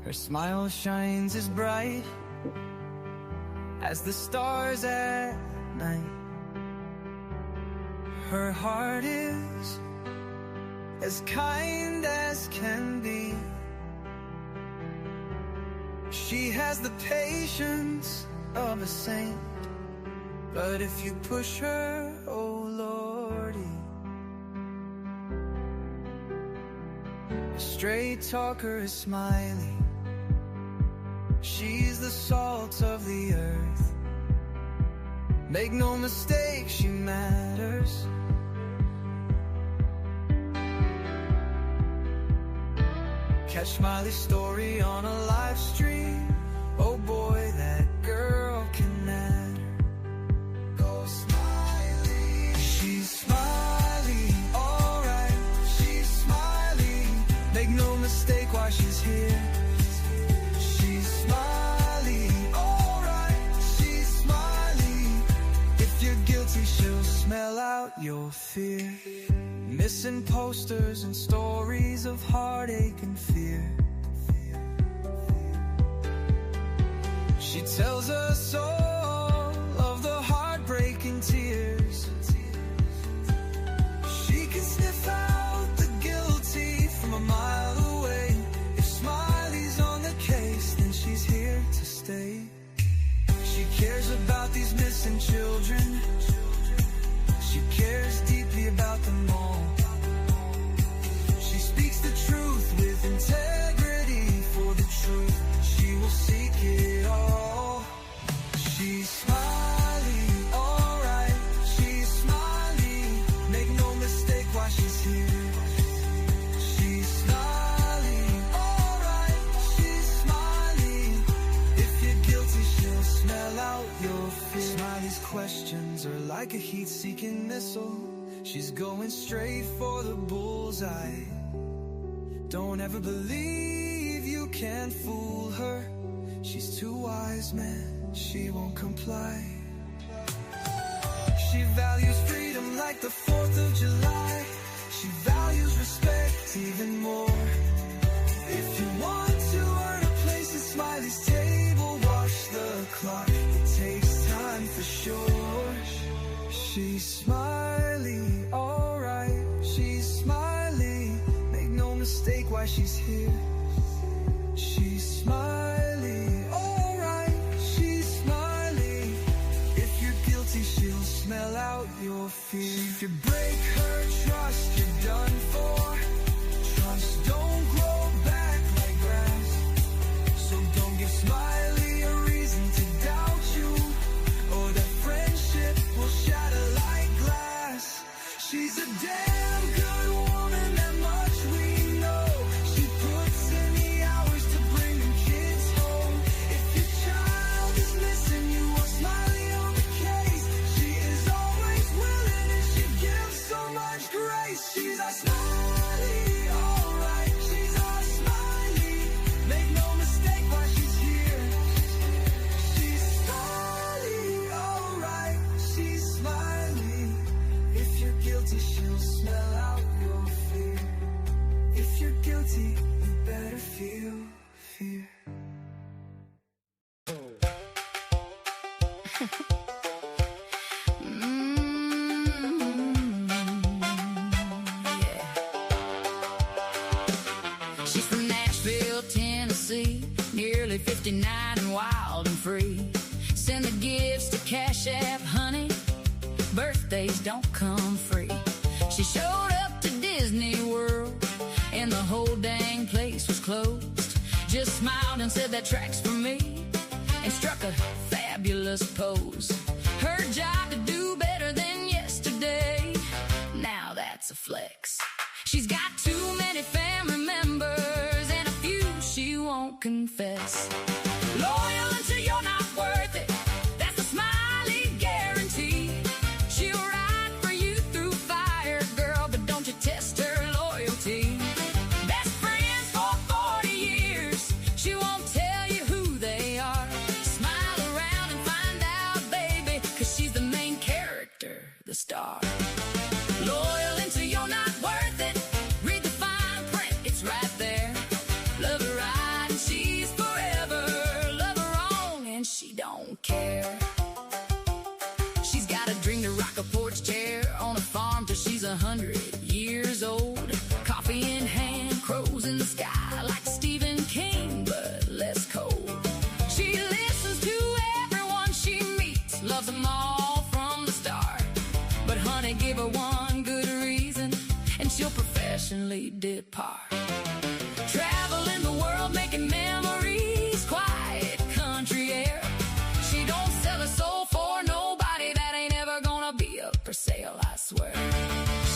Her smile shines as bright as the stars at night. Her heart is as kind as can be. She has the patience of a saint, but if you push her, oh Lordy. A straight talker is Smiley. She's the salt of the earth. Make no mistake, she matters. Catch Smiley's story on a live stream. Oh boy, that girl can matter. Go Smiley. She's Smiley, alright. She's Smiley. Make no mistake why she's here. She's Smiley, alright. She's Smiley. If you're guilty, she'll smell out your fear. Missing posters and stories of heartache and fear. She tells us all of the heartbreaking tears. She can sniff out the guilty from a mile away. If Smiley's on the case, then she's here to stay. She cares about these missing children. She cares deeply about them all. She speaks the truth with integrity. For the truth, she will seek it all. She's Smiley, alright. She's Smiley. Make no mistake why she's here. She's Smiley, alright. She's Smiley. If you're guilty, she'll smell out your fear. Smiley's questions are like a heat-seeking missile. She's going straight for the bullseye. Don't ever believe you can fool her. She's too wise, man, she won't comply. She values freedom like the 4th of July. She values respect even more. If you want to earn a place at Smiley's table, watch the clock, it takes time for sure. She's Smiley, alright. She's Smiley. Make no mistake why she's here. She's Smiley, alright. She's Smiley. If you're guilty, she'll smell out your fear. If you break her trust, you're done for. Trust don't grow back like grass. So don't give Smiley a reason to doubt you, or that friendship will shatter like glass. She's a damn good woman, that much we know. She puts in the hours to bring them kids home. If your child is missing, you want Smiley on the case. She is always willing and she gives so much grace. She's our Smiley, alright. She's our Smiley. Make no mistake why she's here. She's Smiley, alright. She's Smiley. If you're guilty, she'll smell out your fear. If you're guilty, you better feel fear. She's from Nashville, Tennessee, nearly 59 and wild and free. Send the gifts to Cash App, honey. Birthdays don't come free. She showed up to Disney World and the whole dang place was closed. Just smiled and said that track's for me, and struck a fabulous pose. Her job to do better than yesterday. Now that's a flex. She's got too many family members and a few she won't confess. Loyal until you're not worth it. That's the Smiley guarantee. She'll ride for you through fire, girl, but don't you test her loyalty. Best friends for 40 years. She won't tell you who they are. Smile around and find out, baby, 'cause she's the main character, the star. Loyal until you're not worth it. Read the fine print, it's right there. Love her right and she she'll professionally depart. Traveling the world, making memories, quiet country air. She don't sell her soul for nobody, that ain't ever gonna be up for sale, I swear.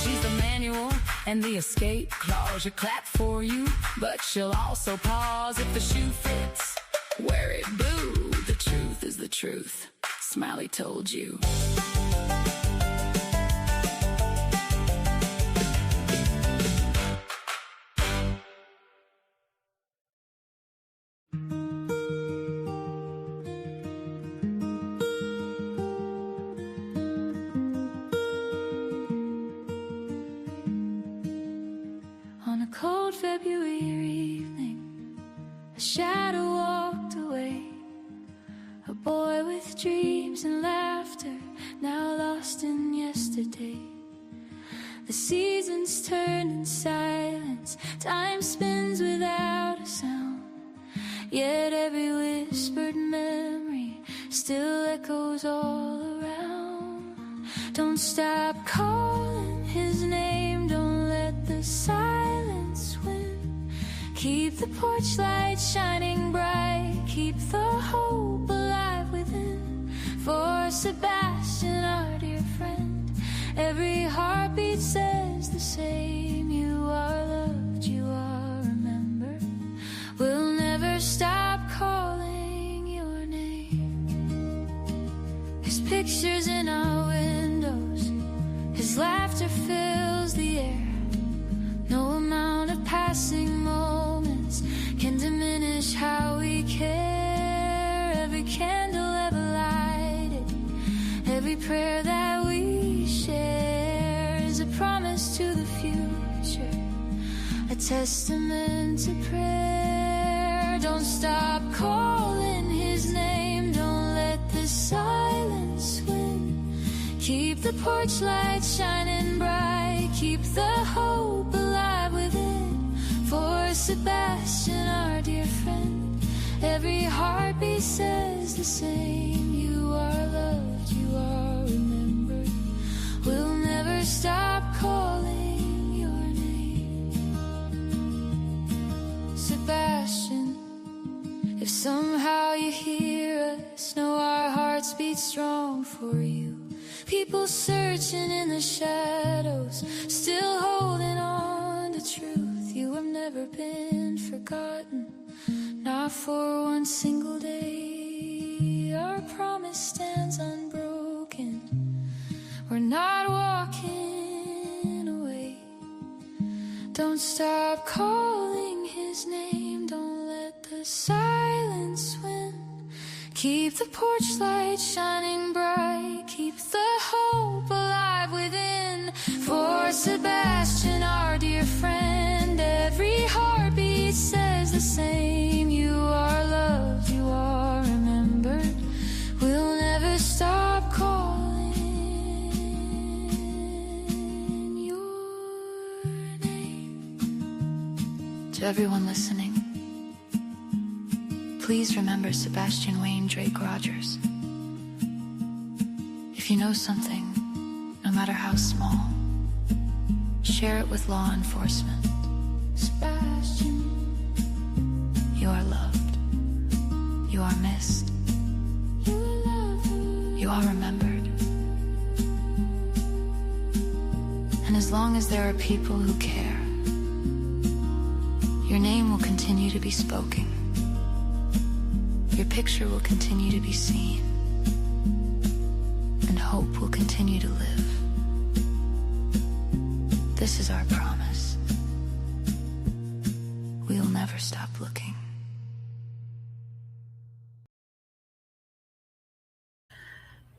She's the manual and the escape clause. She'll clap for you, but she'll also pause if the shoe fits. Wear it, boo. The truth is the truth. Smiley told you. On a cold February evening, a shadow walked away. A boy with dreams and laughter, now lost in yesterday. The seasons turn in silence, time spins without a sound. Yet every whispered memory still echoes all around. Don't stop calling his name, don't let the silence win. Keep the porch light shining bright, keep the hope alive within. For Sebastian, our dear friend, every heartbeat says the same. You are loved, you are remembered. We'll never stop calling your name. His pictures in our windows, his laughter fills the air. No amount of passing moments can diminish how we care. Every candle ever lighted, every prayer that we share is a promise to the future, a testament to prayer. Don't stop calling his name, don't let the silence win. Keep the porch light shining bright, keep the hope alive within. For Sebastian, our dear friend, every heartbeat says the same. You are loved, you are remembered. We'll never stop calling your name. Sebastian, if somehow you hear us, know our hearts beat strong for you. People searching in the shadows, still holding on to truth. You have never been forgotten, not for one single day. Our promise stands unbroken, we're not walking away. Don't stop calling his name, don't let the silence win. Keep the porch light shining bright, keep the hope alive within. For Sebastian, our dear friend, every heartbeat says the same. You are loved, you are remembered. We'll never stop calling your name. To everyone listening, please remember Sebastian Wayne Drake Rogers. If you know something, no matter how small, share it with law enforcement. Sebastian, You are loved. You are missed. you are loved. You are remembered. And as long as there are people who care, your name will continue to be spoken. Your picture will continue to be seen, and hope will continue to live. This is our promise. We'll never stop looking.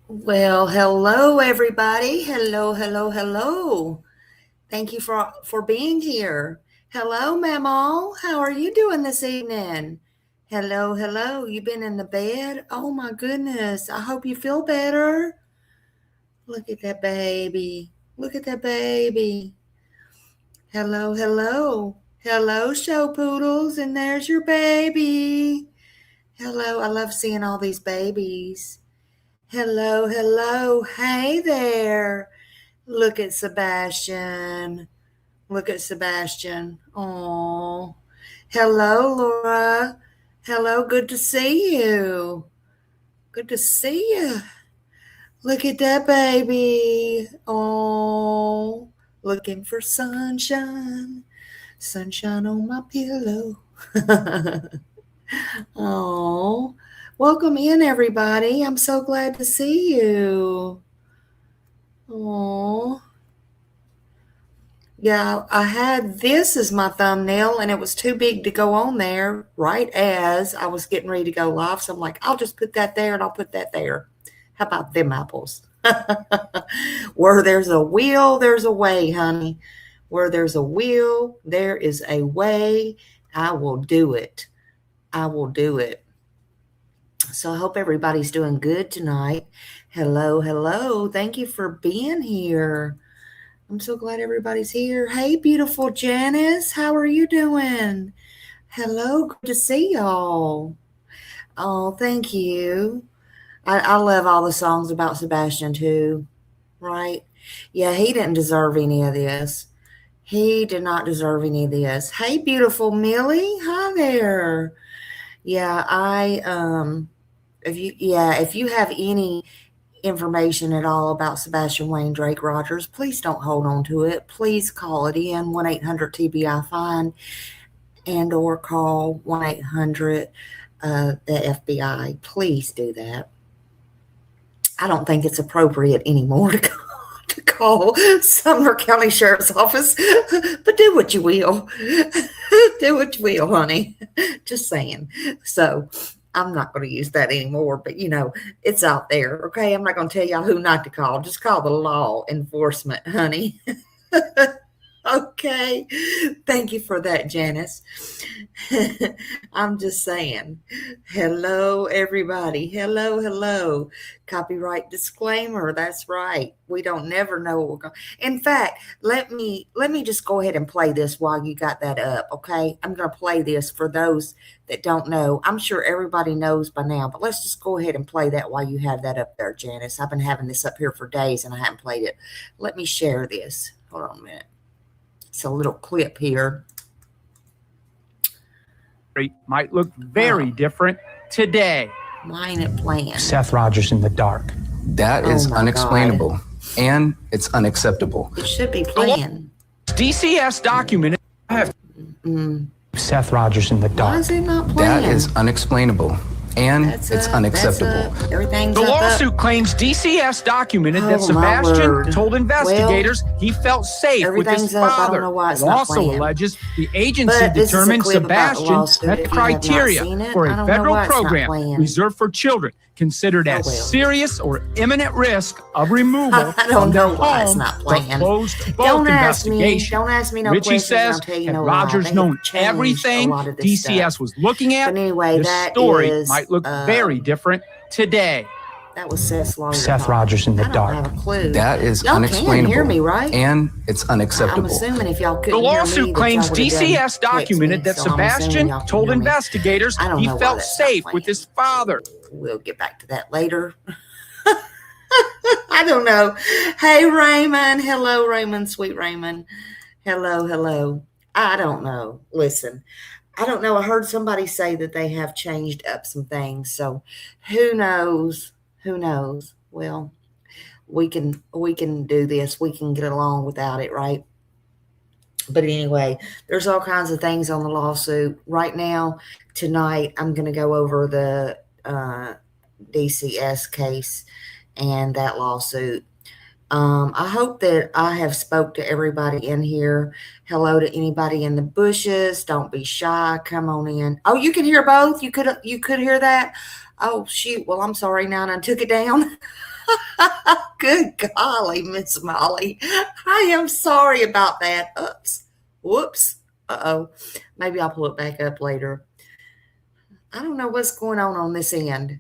Well, hello everybody. Hello, hello, hello. Thank you for being here. Hello, Mamaw. How are you doing this evening? Hello, hello. You been in the bed? Oh my goodness. I hope you feel better. Look at that baby. Look at that baby. Hello, hello. Hello, show poodles. And there's your baby. Hello. I love seeing all these babies. Hello, hello. Hey there. Look at Sebastian. Look at Sebastian. Oh, hello, Laura. Hello, good to see you. Good to see you. Look at that baby. Oh, looking for sunshine. Sunshine on my pillow. Oh, welcome in, everybody. I'm so glad to see you. Oh, yeah, I had this as my thumbnail and it was too big to go on there right as I was getting ready to go live. So I'm like, I'll just put that there and I'll put that there. How about them apples? Where there's a will, there's a way, honey. Where there's a will, there is a way. I will do it. I will do it. So I hope everybody's doing good tonight. Hello, hello. Thank you for being here. I'm so glad everybody's here. Hey, beautiful Janice. How are you doing? Hello. Good to see y'all. Oh, thank you. I love all the songs about Sebastian too, right? Yeah, he didn't deserve any of this. He did not deserve any of this. Hey, beautiful Millie. Hi there. Yeah, if you have any information at all about Sebastian Wayne Drake Rogers, please don't hold on to it. Please call it in 1-800-TBI-FIND and or call 1-800 the FBI. Please do that. I don't think it's appropriate anymore to call Sumner County Sheriff's Office, but do what you will. Do what you will, honey. Just saying. So I'm not going to use that anymore, but it's out there. Okay. I'm not going to tell y'all who not to call. Just call the law enforcement, honey. Okay. Thank you for that, Janice. I'm just saying. Hello, everybody. Hello, hello. Copyright disclaimer. That's right. We don't never know what we're going. In fact, let me just go ahead and play this while you got that up. Okay. I'm going to play this for those that don't know. I'm sure everybody knows by now, but let's just go ahead and play that while you have that up there, Janice. I've been having this up here for days and I haven't played it. Let me share this. Hold on a minute. It's a little clip here. Might look very different today. Mine it playing. Seth Rogers in the dark. That is unexplainable. God. And it's unacceptable. It should be playing. DCS documented. Seth Rogers in the dark. Why is it not playing? That is unexplainable. And it's unacceptable. Everything's The lawsuit claims DCS documented that Sebastian told investigators he felt safe with his father. It also alleges the agency determined Sebastian met criteria for a federal program reserved for children considered at serious or imminent risk of removal from their home but closed to both investigations. Don't ask me no Richie questions. says that Rogers known everything DCS was looking at. This story might look very different today. That was Seth's lawyer. Seth Rogers in the dark. I don't have a clue. That is y'all unexplainable. Can hear me, right? And it's unacceptable. I'm assuming if y'all couldn't The lawsuit hear me, claims that y'all DCS documented that Sebastian told investigators he felt safe with his father. We'll get back to that later. I don't know. Hey, Raymond. Hello, Raymond. Sweet Raymond. Hello, hello. I don't know. Listen, I don't know. I heard somebody say that they have changed up some things. So who knows? Who knows? Well, we can do this. We can get along without it, right? But anyway, there's all kinds of things on the lawsuit. Right now, tonight, I'm going to go over the DCS case and that lawsuit. I hope that I have spoke to everybody in here. Hello to anybody in the bushes. Don't be shy. Come on in. Oh, you can hear both? You could hear that? Oh, shoot. Well, I'm sorry now, and I took it down. Good golly, Miss Smiley. I am sorry about that. Oops. Whoops. Uh-oh. Maybe I'll pull it back up later. I don't know what's going on this end.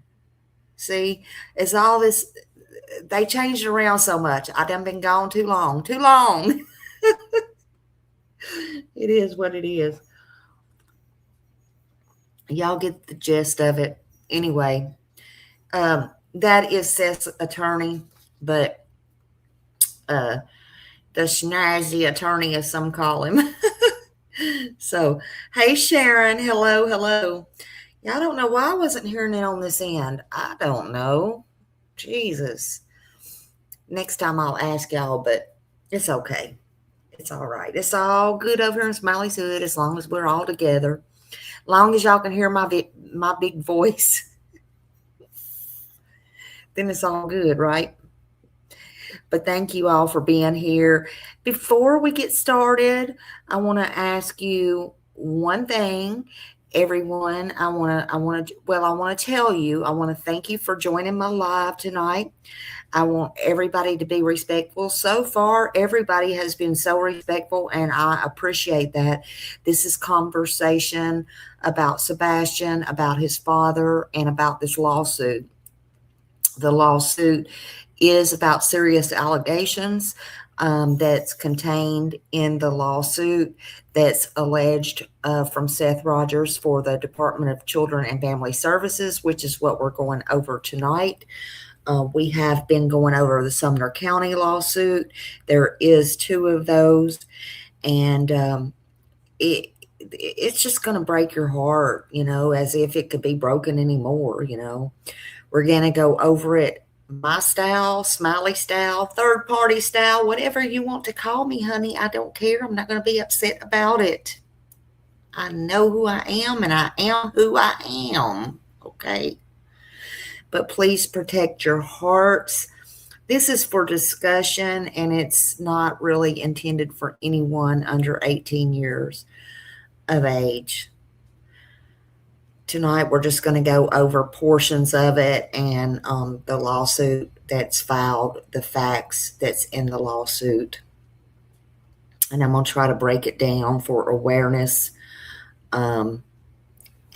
See, it's all this. They changed around so much. I done been gone too long. Too long. It is what it is. Y'all get the gist of it. Anyway, that is Seth's attorney, but the snazzy attorney, as some call him. So, hey, Sharon. Hello, hello. Yeah, I don't know why I wasn't hearing it on this end. I don't know. Jesus. Next time I'll ask y'all, but it's okay. It's all right. It's all good over here in Smiley's Hood as long as we're all together. As long as y'all can hear my big voice, then it's all good, right? But thank you all for being here. Before we get started, I want to ask you one thing, everyone. I want to tell you, I want to thank you for joining my live tonight. I want everybody to be respectful. So far, everybody has been so respectful, and I appreciate that. This is conversation about Sebastian, about his father, and about this lawsuit. The lawsuit is about serious allegations that's contained in the lawsuit that's alleged from Seth Rogers for the Department of Children and Family Services, which is what we're going over tonight. We have been going over the Sumner County lawsuit. There is 2 of those, and it's just going to break your heart, as if it could be broken anymore. We're going to go over it my style, Smiley style, third party style, whatever you want to call me, honey. I don't care. I'm not going to be upset about it. I know who I am, and I am who I am. Okay. But please protect your hearts. This is for discussion, and it's not really intended for anyone under 18 years of age. Tonight, we're just going to go over portions of it and the lawsuit that's filed, the facts that's in the lawsuit. And I'm going to try to break it down for awareness and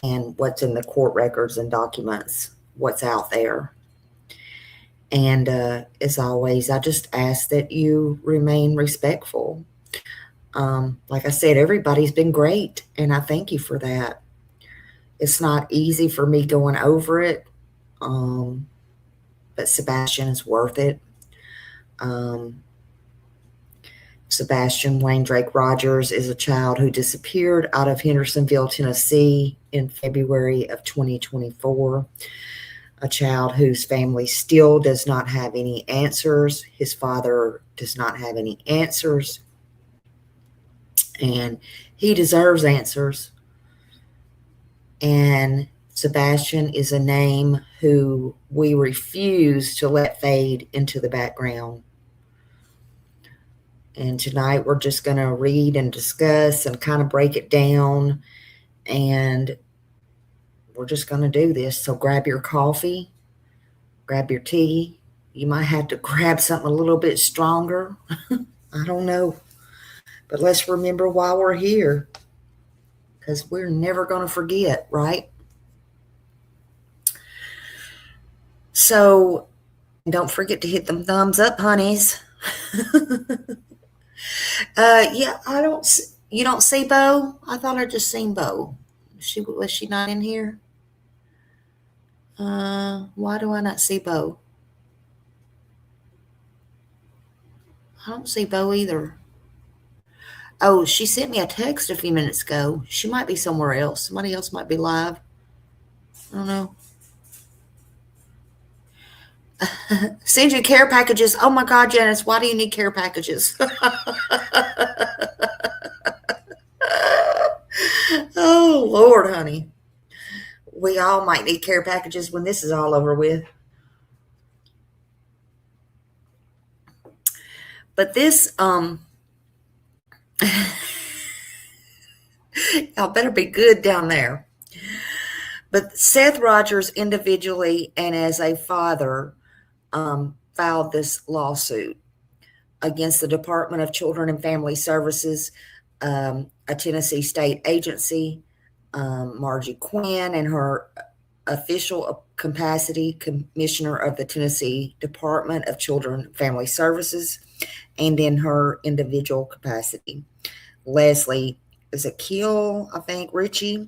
what's in the court records and documents, what's out there. And as always, I just ask that you remain respectful. Like I said, everybody's been great, and I thank you for that. It's not easy for me going over it, but Sebastian is worth it. Sebastian Wayne Drake Rogers is a child who disappeared out of Hendersonville, Tennessee in February of 2024. A child whose family still does not have any answers. His father does not have any answers. And he deserves answers. And Sebastian is a name who we refuse to let fade into the background. And tonight we're just going to read and discuss and kind of break it down. And we're just going to do this. So grab your coffee, grab your tea. You might have to grab something a little bit stronger. I don't know. But let's remember why we're here, because we're never going to forget, right? So don't forget to hit them thumbs up, honeys. Yeah, you don't see Bo? I thought I just seen Bo. Was she not in here? Why do I not see Bo? I don't see Bo either. Oh, she sent me a text a few minutes ago. She might be somewhere else. Somebody else might be live. I don't know. Send you care packages. Oh my God, Janice, why do you need care packages? Oh, Lord, honey. We all might need care packages when this is all over with. But this, y'all better be good down there. But Seth Rogers individually and as a father filed this lawsuit against the Department of Children and Family Services, a Tennessee state agency, Margie Quinn in her official capacity, Commissioner of the Tennessee Department of Children and Family Services, and in her individual capacity, Leslie Ezekiel, I think, Ritchie,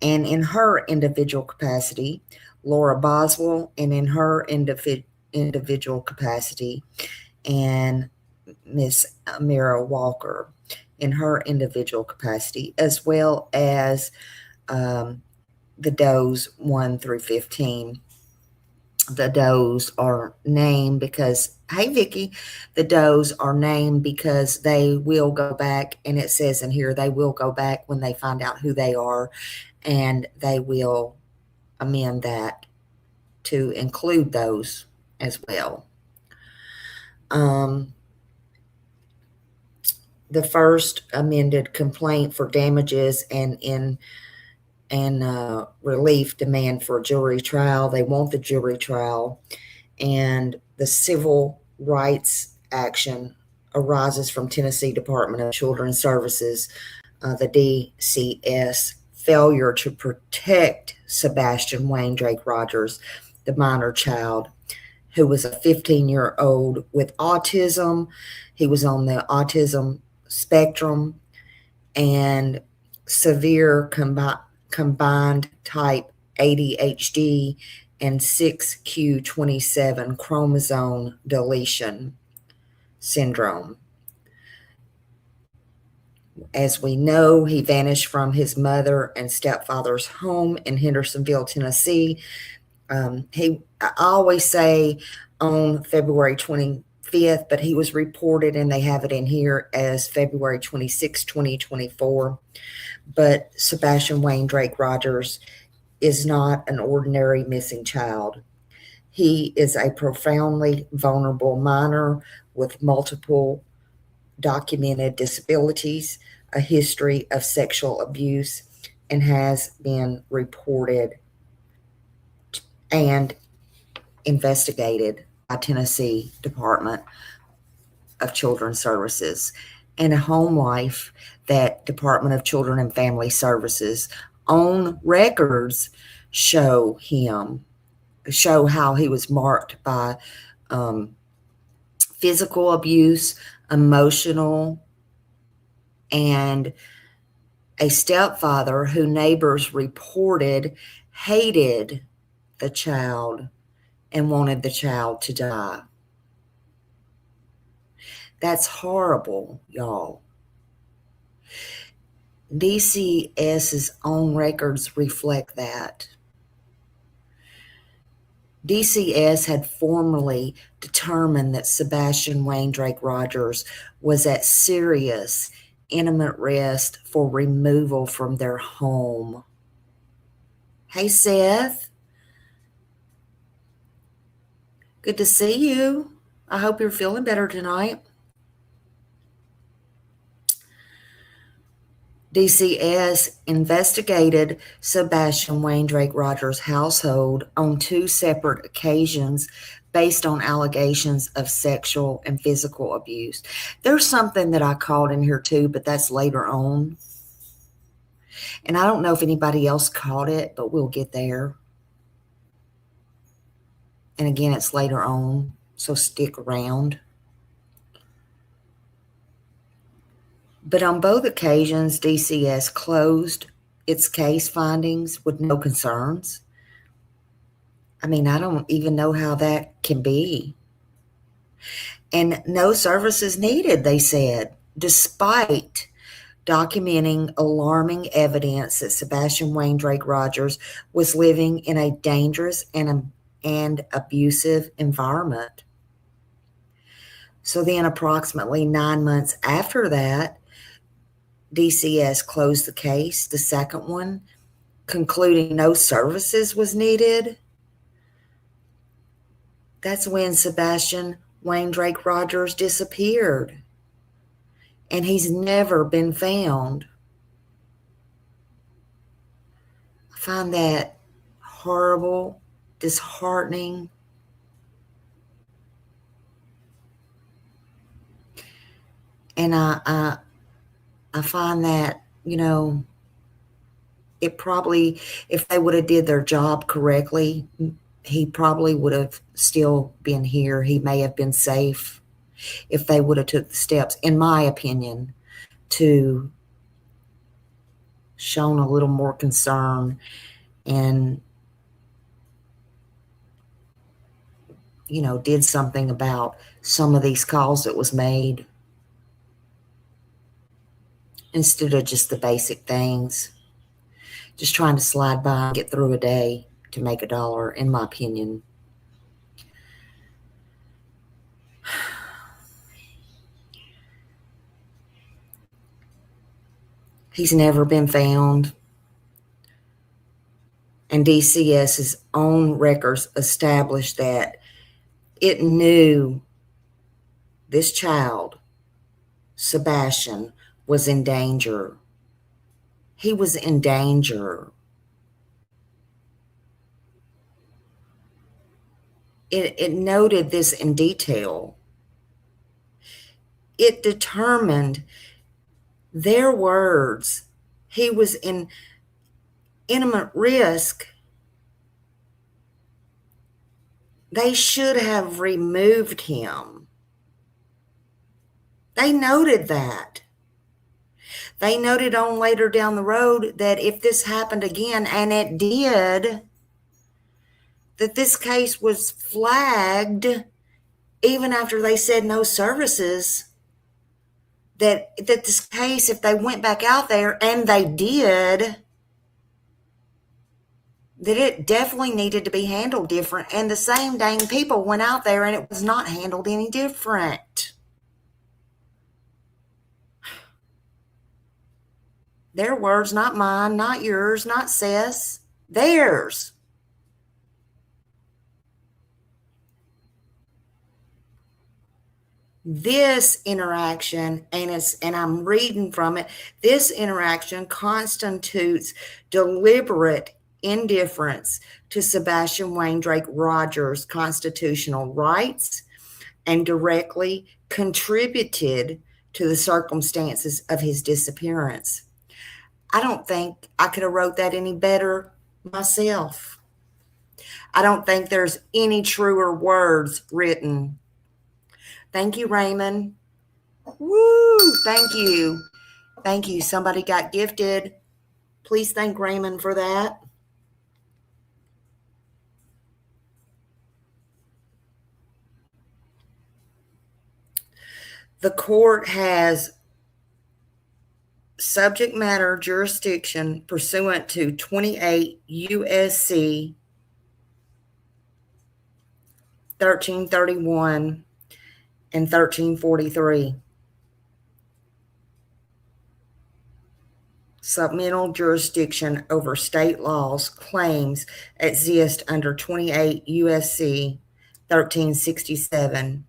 and in her individual capacity, Laura Boswell, and in her individual capacity, and Miss Mira Walker in her individual capacity, as well as the does 1 through 15. The does are named because, hey, Vicki, the does are named because they will go back, and it says in here they will go back when they find out who they are, and they will amend that to include those as well. The first amended complaint for damages and relief demand for a jury trial. They want the jury trial, and the civil rights action arises from Tennessee Department of Children's Services, the DCS, failure to protect Sebastian Wayne Drake Rogers, the minor child, who was a 15-year-old with autism. He was on the autism spectrum and severe combined type ADHD and 6q27 chromosome deletion syndrome. As we know, he vanished from his mother and stepfather's home in Hendersonville, Tennessee. I always say on February 25th, but he was reported, and they have it in here as February 26, 2024. But Sebastian Wayne Drake Rogers is not an ordinary missing child. He is a profoundly vulnerable minor with multiple documented disabilities, a history of sexual abuse, and has been reported and investigated by Tennessee Department of Children's Services, and a home life that Department of Children and Family Services own records show how he was marked by physical abuse, emotional, and a stepfather who neighbors reported hated the child and wanted the child to die. That's horrible, y'all. DCS's own records reflect that. DCS had formally determined that Sebastian Wayne Drake Rogers was at serious imminent risk for removal from their home. Hey, Seth. Good to see you. I hope you're feeling better tonight. DCS investigated Sebastian Wayne Drake Rogers' household on 2 separate occasions based on allegations of sexual and physical abuse. There's something that I caught in here too, but that's later on. And I don't know if anybody else caught it, but we'll get there. And again, it's later on, so stick around. But on both occasions, DCS closed its case findings with no concerns. I mean, I don't even know how that can be. And no services needed, they said, despite documenting alarming evidence that Sebastian Wayne Drake Rogers was living in a dangerous and abusive environment. So then approximately 9 months after that, DCS closed the case, the second one, concluding no services was needed. That's when Sebastian Wayne Drake Rogers disappeared, and he's never been found. I find that horrible, disheartening. And I find that, it probably, if they would have did their job correctly, he probably would have still been here. He may have been safe if they would have took the steps, in my opinion, to shown a little more concern and, did something about some of these calls that was made instead of just the basic things. Just trying to slide by and get through a day to make $1, in my opinion. He's never been found. And DCS's own records established that it knew this child, Sebastian, was in danger. He was in danger. It noted this in detail. It determined their words. He was in imminent risk. They should have removed him. They noted that. They noted on later down the road that if this happened again, and it did, that this case was flagged even after they said no services, that this case, if they went back out there, and they did, that it definitely needed to be handled different. And the same dang people went out there and it was not handled any different. Their words, not mine, not yours, not Seth's, theirs. This interaction, and I'm reading from it, this interaction constitutes deliberate indifference to Sebastian Wayne Drake Rogers' constitutional rights and directly contributed to the circumstances of his disappearance. I don't think I could have wrote that any better myself. I don't think there's any truer words written. Thank you, Raymond. Woo! Thank you. Thank you. Somebody got gifted. Please thank Raymond for that. The court has subject matter jurisdiction pursuant to 28 U.S.C. 1331 and 1343. Supplemental jurisdiction over state laws claims exist under 28 U.S.C. 1367.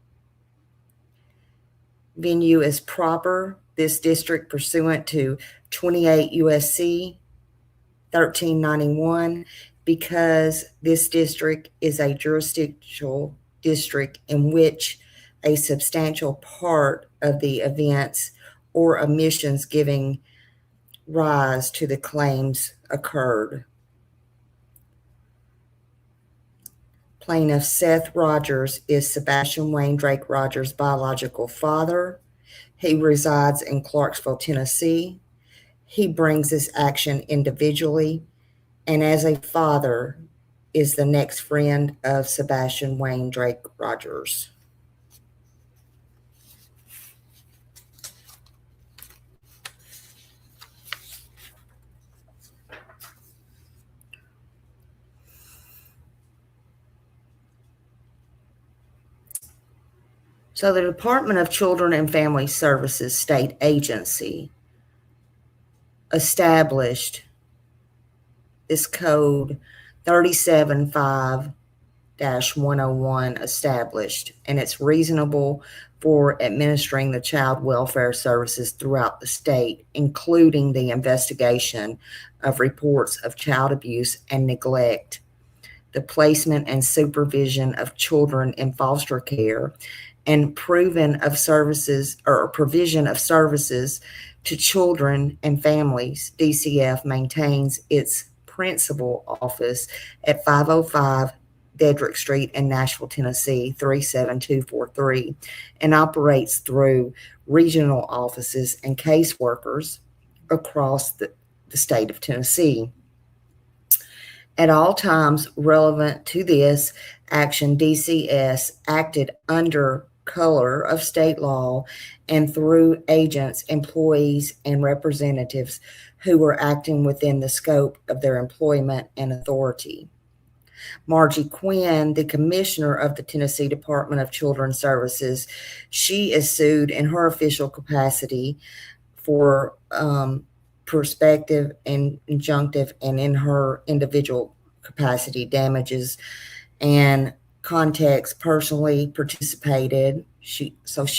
Venue is proper. This district pursuant to 28 U.S.C. 1391, because this district is a jurisdictional district in which a substantial part of the events or omissions giving rise to the claims occurred. Plaintiff Seth Rogers is Sebastian Wayne Drake Rogers' biological father. He resides in Clarksville, Tennessee. He brings this action individually, and as a father is the next friend of Sebastian Wayne Drake Rogers. So the Department of Children and Family Services state agency established this code 375-101 established, and it's reasonable for administering the child welfare services throughout the state, including the investigation of reports of child abuse and neglect, the placement and supervision of children in foster care, and provision of services to children and families. DCF maintains its principal office at 505 Dedrick Street in Nashville, Tennessee, 37243, and operates through regional offices and caseworkers across the state of Tennessee. At all times relevant to this action, DCS acted under color of state law and through agents, employees, and representatives who were acting within the scope of their employment and authority. Margie Quinn, the commissioner of the Tennessee Department of Children's Services, she is sued in her official capacity for prospective and injunctive, and in her individual capacity damages, and Context personally participated. She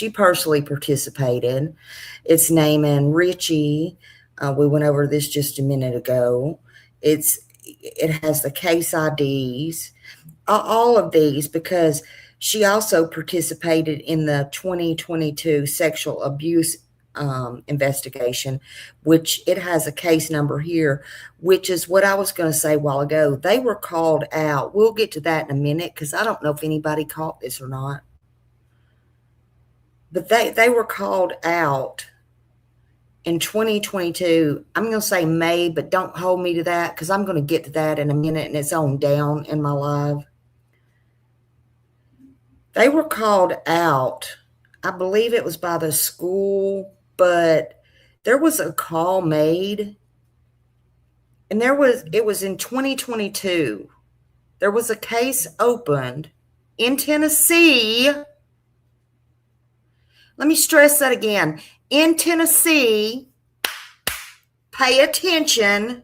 personally participated. It's naming Richie. We went over this just a minute ago. It has the case IDs, all of these, because she also participated in the 2022 sexual abuse investigation, which it has a case number here, which is what I was going to say a while ago. They were called out. We'll get to that in a minute, because I don't know if anybody caught this or not. But they were called out in 2022. I'm going to say May, but don't hold me to that, because I'm going to get to that in a minute, and it's on down in my live. They were called out. I believe it was by the school, but there was a call made, and it was in 2022. There was a case opened in Tennessee. Let me stress that again. In Tennessee, pay attention.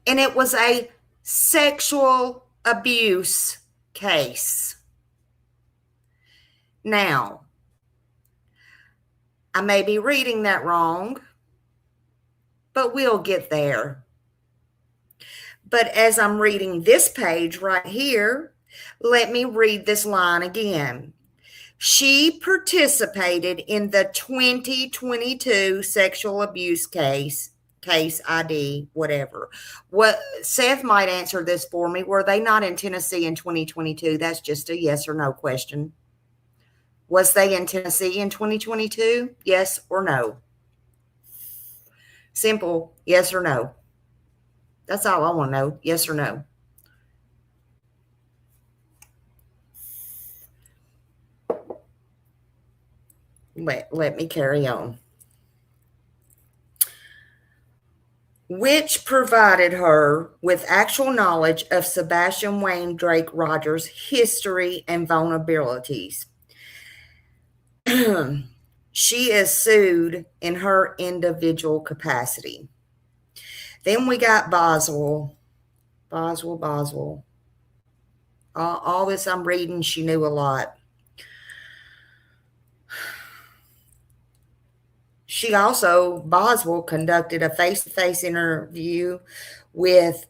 And it was a sexual abuse case. Now, I may be reading that wrong, but we'll get there. But as I'm reading this page right here, let me read this line again. She participated in the 2022 sexual abuse case ID, whatever. What Seth might answer this for me. Were they not in Tennessee in 2022? That's just a yes or no question. Was they in Tennessee in 2022? Yes or no? Simple, yes or no. That's all I want to know. Yes or no. Let me carry on. Which provided her with actual knowledge of Sebastian Wayne Drake Rogers' history and vulnerabilities. She is sued in her individual capacity. Then we got Boswell. All this I'm reading, she knew a lot. She also, Boswell, conducted a face-to-face interview with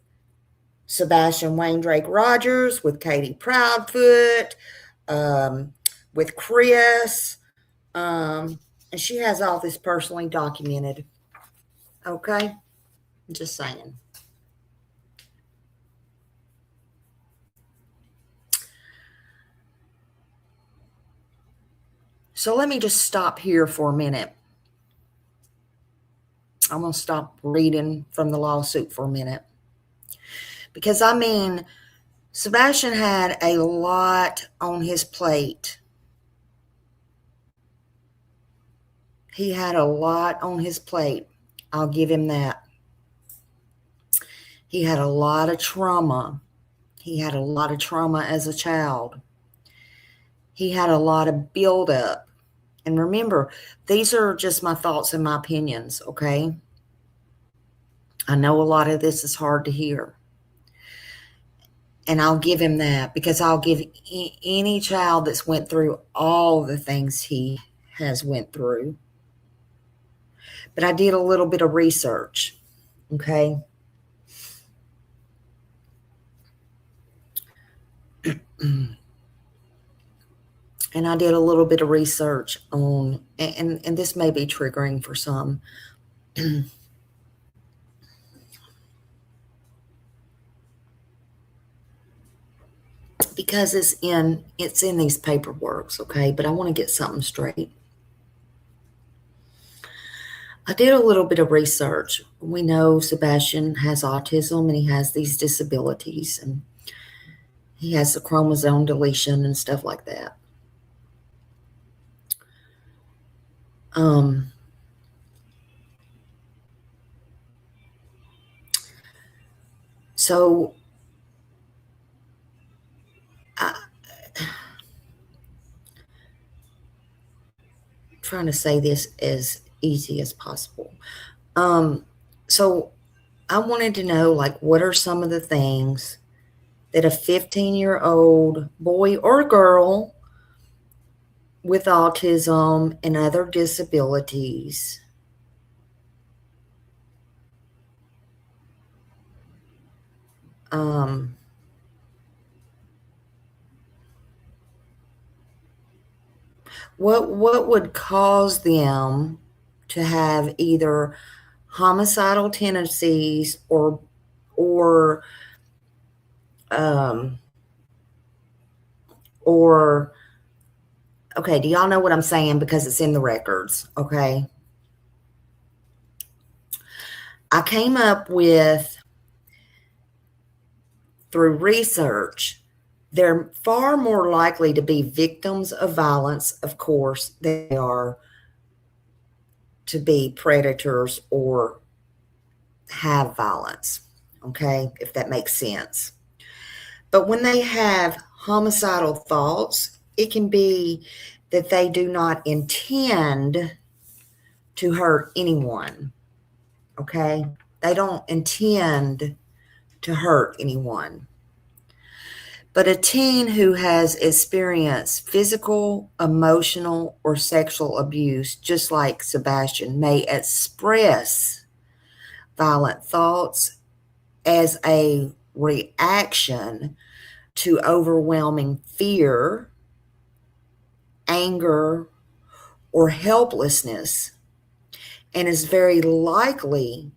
Sebastian Wayne Drake Rogers, with Katie Proudfoot, with Chris, and she has all this personally documented. Okay? I'm just saying. So let me just stop here for a minute. I'm going to stop reading from the lawsuit for a minute. Because, I mean, Sebastian had a lot on his plate. He had a lot on his plate. I'll give him that. He had a lot of trauma. He had a lot of trauma as a child. He had a lot of buildup. And remember, these are just my thoughts and my opinions, okay? I know a lot of this is hard to hear. And I'll give him that, because I'll give any child that's went through all the things he has went through. But I did a little bit of research, okay? And I did a little bit of research on, and this may be triggering for some, because it's in these paperworks, okay? But I want to get something straight. I did a little bit of research. We know Sebastian has autism and he has these disabilities, and He has the chromosome deletion and stuff like that. So I'm trying to say this as easy as possible. So I wanted to know, like, what are some of the things that a 15-year-old boy or girl with autism and other disabilities what would cause them to have either homicidal tendencies or okay, do y'all know what I'm saying? Because it's in the records, okay? I came up with, through research, they're far more likely to be victims of violence, of course, than they are to be predators or have violence, okay, if that makes sense. But when they have homicidal thoughts, it can be that they do not intend to hurt anyone, okay? They don't intend to hurt anyone. But a teen who has experienced physical, emotional, or sexual abuse, just like Sebastian, may express violent thoughts as a reaction to overwhelming fear, anger, or helplessness, and is very likely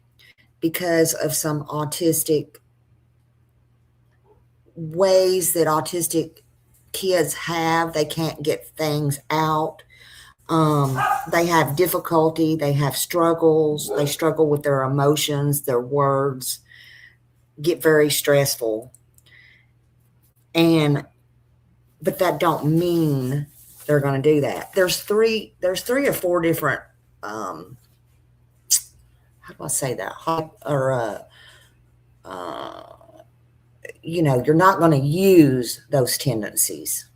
because of some autistic ways that autistic kids have. They can't get things out. They have difficulty. They have struggles. They struggle with their emotions. Their words get very stressful. But that don't mean they're going to do that. There's three or four different, how do I say that? You're not going to use those tendencies.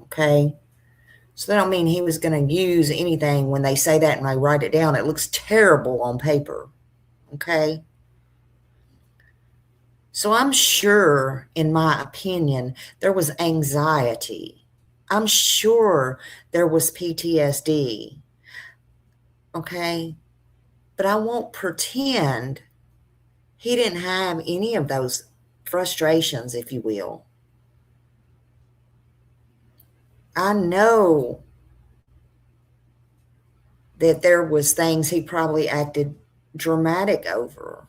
Okay. So that don't mean he was going to use anything. When they say that and I write it down, it looks terrible on paper. Okay. So I'm sure, in my opinion, there was anxiety. I'm sure there was PTSD. Okay. But I won't pretend he didn't have any of those frustrations, if you will. I know that there was things he probably acted dramatic over.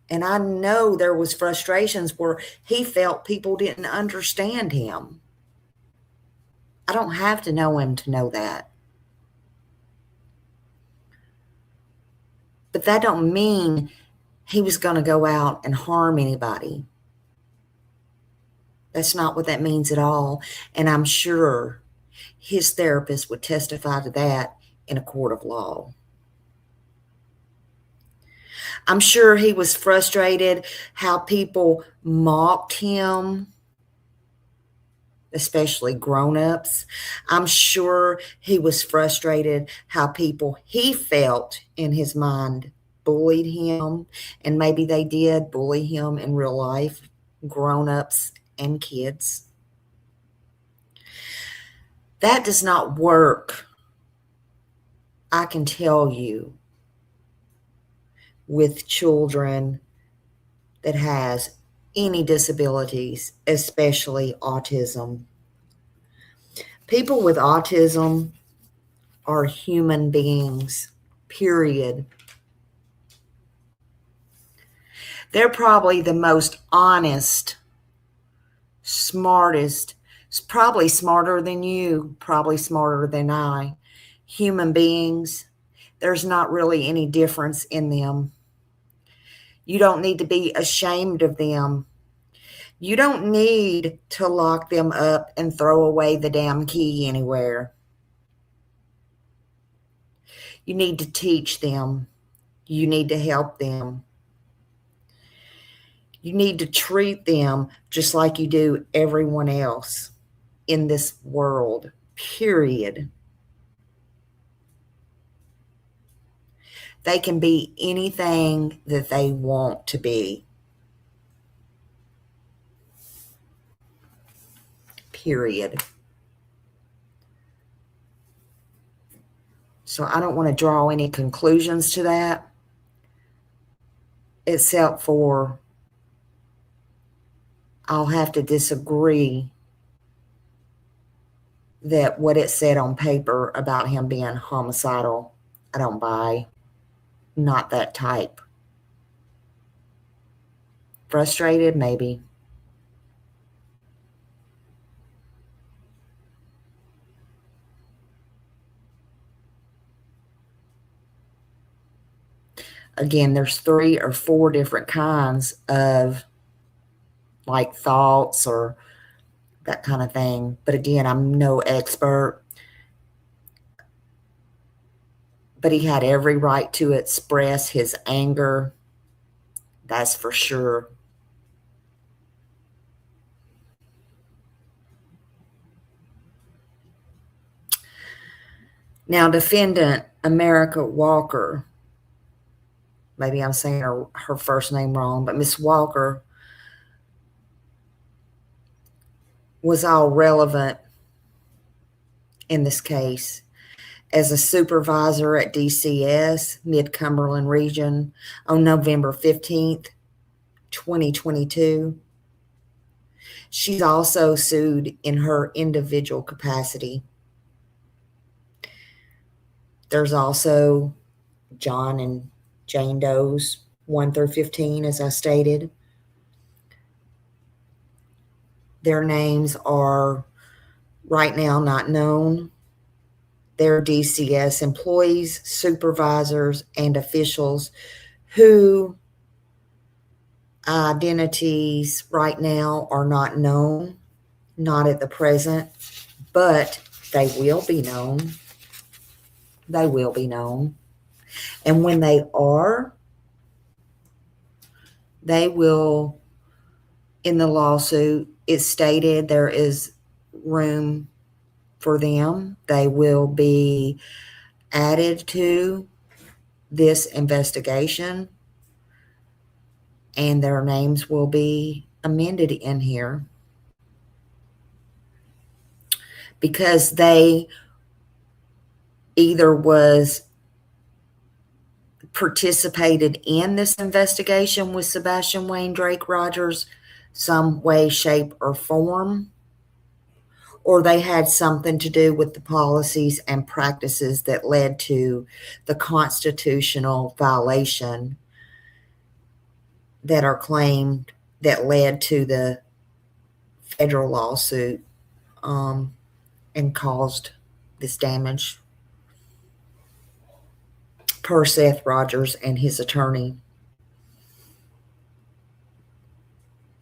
And I know there was frustrations where he felt people didn't understand him. I don't have to know him to know that. But that don't mean he was going to go out and harm anybody. That's not what that means at all. And I'm sure his therapist would testify to that in a court of law. I'm sure he was frustrated how people mocked him, especially grown-ups. I'm sure he was frustrated how people he felt in his mind bullied him, and maybe they did bully him in real life, grown-ups and kids. That does not work, I can tell you, with children that has any disabilities, especially autism. People with autism are human beings, period. They're probably the most honest, smartest, probably smarter than you, probably smarter than I, human beings. There's not really any difference in them. You don't need to be ashamed of them. You don't need to lock them up and throw away the damn key anywhere. You need to teach them. You need to help them. You need to treat them just like you do everyone else in this world, period. They can be anything that they want to be. Period. So I don't want to draw any conclusions to that, except for I'll have to disagree that what it said on paper about him being homicidal, I don't buy. Not that type. Frustrated, maybe. Again, there's 3 or 4 different kinds of like thoughts or that kind of thing. But again, I'm no expert. But he had every right to express his anger. That's for sure. Now, defendant America Walker, maybe I'm saying her first name wrong, but Miss Walker was all relevant in this case as a supervisor at DCS, Mid-Cumberland Region, on November 15th, 2022. She's also sued in her individual capacity. There's also John and Jane Doe's 1 through 15, as I stated. Their names are right now not known. They're DCS employees, supervisors, and officials who identities right now are not known, not at the present, but they will be known. They will be known. And when they are, they will, in the lawsuit, it's stated there is room for them. They will be added to this investigation, and their names will be amended in here because they either was participated in this investigation with Sebastian Wayne Drake Rogers some way, shape, or form, or they had something to do with the policies and practices that led to the constitutional violation that are claimed that led to the federal lawsuit and caused this damage, per Seth Rogers and his attorney.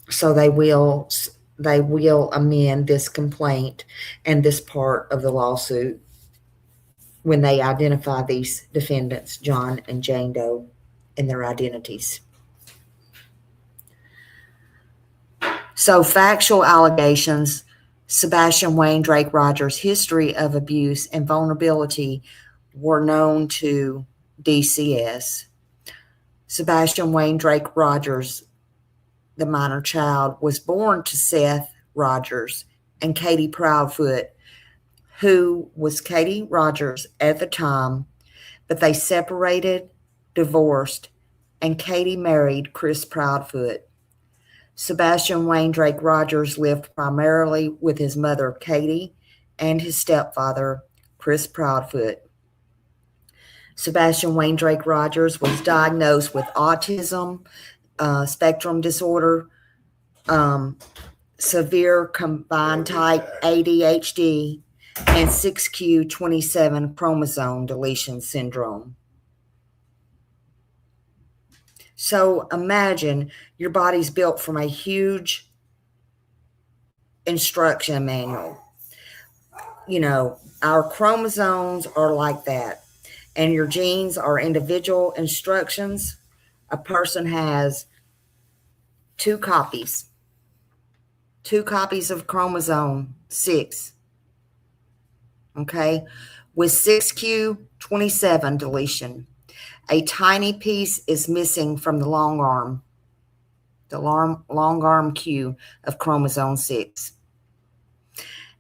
So they will amend this complaint and this part of the lawsuit when they identify these defendants, John and Jane Doe, and their identities. So factual allegations: Sebastian Wayne Drake Rogers' history of abuse and vulnerability were known to DCS. Sebastian Wayne Drake Rogers, the minor child, was born to Seth Rogers and Katie Proudfoot, who was Katie Rogers at the time, but they separated, divorced, and Katie married Chris Proudfoot. Sebastian Wayne Drake Rogers lived primarily with his mother, Katie, and his stepfather, Chris Proudfoot. Sebastian Wayne Drake Rogers was diagnosed with autism spectrum disorder, severe combined type ADHD, and 6q27 chromosome deletion syndrome. So imagine your body's built from a huge instruction manual. You know, our chromosomes are like that, and your genes are individual instructions. A person has two copies of chromosome 6, okay, with 6q27 deletion. A tiny piece is missing from the long arm Q of chromosome 6.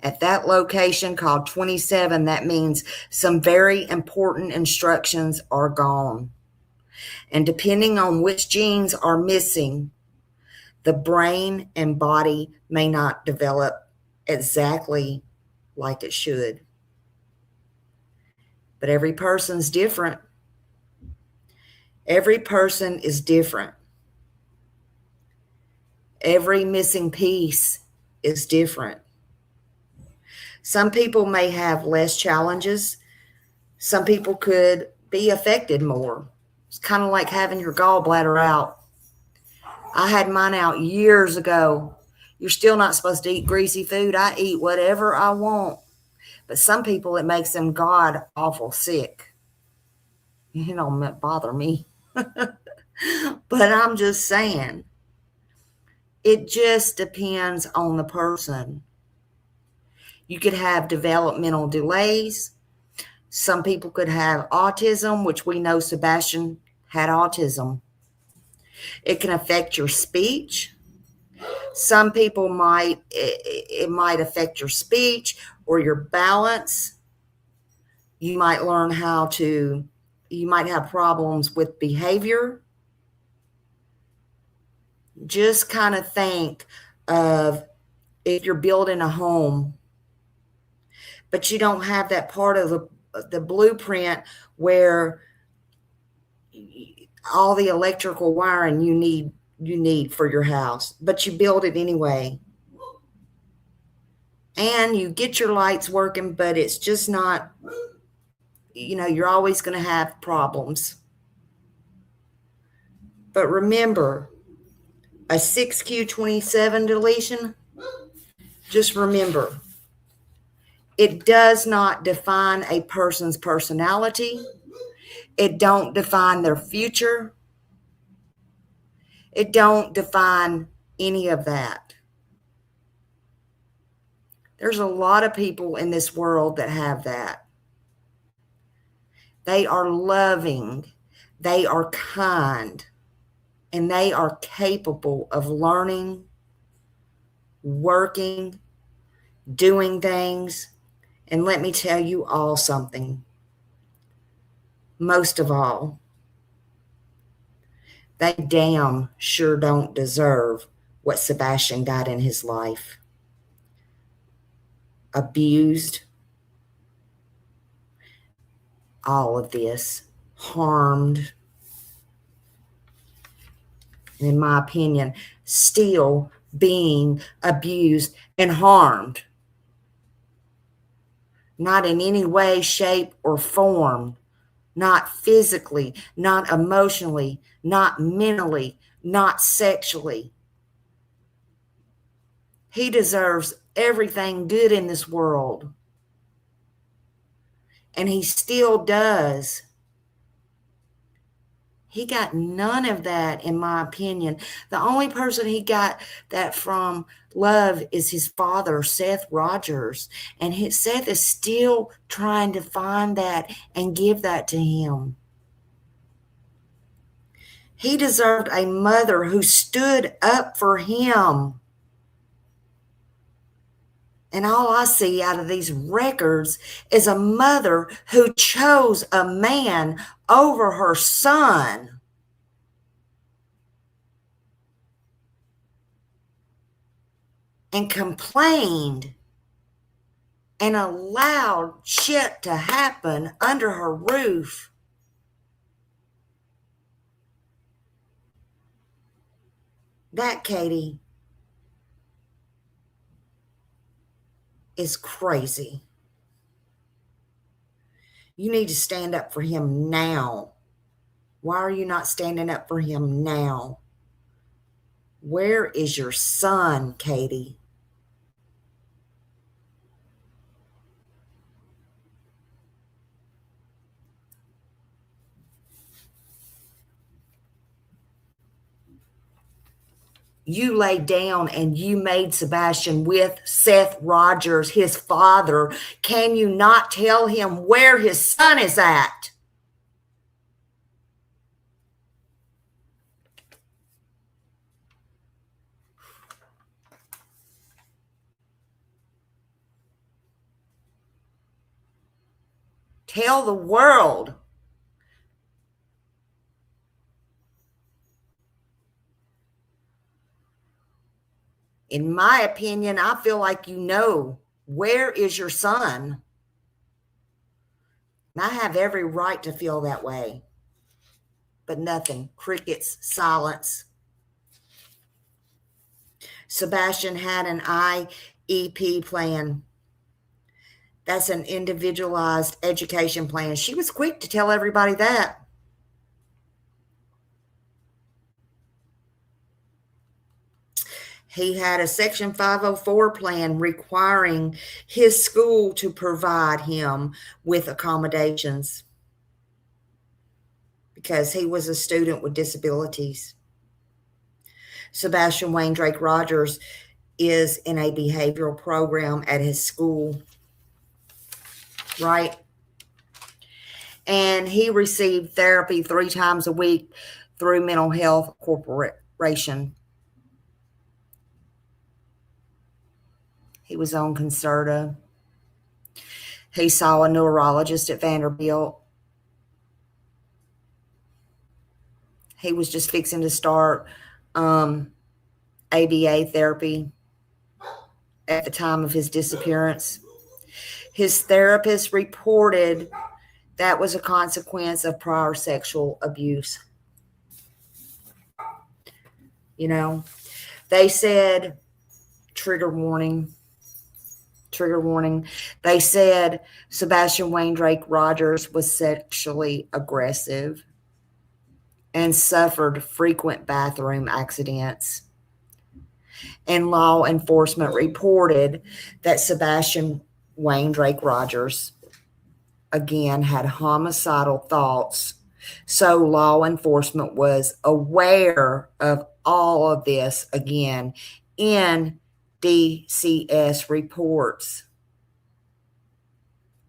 At that location called 27, that means some very important instructions are gone. And depending on which genes are missing, the brain and body may not develop exactly like it should. But every person's different. Every person is different. Every missing piece is different. Some people may have less challenges. Some people could be affected more. It's kind of like having your gallbladder out. I had mine out years ago. You're still not supposed to eat greasy food. I eat whatever I want. But some people, it makes them god awful sick. You don't bother me. But I'm just saying, it just depends on the person. You could have developmental delays. Some people could have autism, which we know Sebastian had autism. It can affect your speech. Some people it might affect your speech or your balance. You might you might have problems with behavior. Just kind of think of if you're building a home, but you don't have that part of the blueprint where all the electrical wiring you need for your house, but you build it anyway. And you get your lights working, but it's just not, you're always going to have problems. But remember, a 6q27 deletion, just remember, it does not define a person's personality. It don't define their future. It don't define any of that. There's a lot of people in this world that have that. They are loving, they are kind, and they are capable of learning, working, doing things. And let me tell you all something. Most of all, they damn sure don't deserve what Sebastian got in his life. Abused, all of this, harmed, and in my opinion, still being abused and harmed. Not in any way, shape, or form. Not physically, not emotionally, not mentally, not sexually. He deserves everything good in this world. And he still does. He got none of that, in my opinion. The only person he got that from love is his father, Seth Rogers. And Seth is still trying to find that and give that to him. He deserved a mother who stood up for him. And all I see out of these records is a mother who chose a man over her son. And complained and allowed shit to happen under her roof. That, Katie, is crazy. You need to stand up for him now. Why are you not standing up for him now? Where is your son, Katie? you laid down and you made Sebastian with Seth Rogers, his father. Can you not tell him where his son is at? Tell the world. In my opinion, I feel like you know, where is your son? And I have every right to feel that way. But nothing. Crickets, silence. Sebastian had an IEP plan. That's an individualized education plan. She was quick to tell everybody that. He had a Section 504 plan requiring his school to provide him with accommodations because he was a student with disabilities. Sebastian Wayne Drake Rogers is in a behavioral program at his school, right? And he received therapy 3 times a week through Mental Health Corporation. He was on Concerta. He saw a neurologist at Vanderbilt. He was just fixing to start ABA therapy at the time of his disappearance. His therapist reported that was a consequence of prior sexual abuse. You know, they said, trigger warning. They said Sebastian Wayne Drake Rogers was sexually aggressive and suffered frequent bathroom accidents. And law enforcement reported that Sebastian Wayne Drake Rogers, again, had homicidal thoughts. So law enforcement was aware of all of this, again, in DCS reports.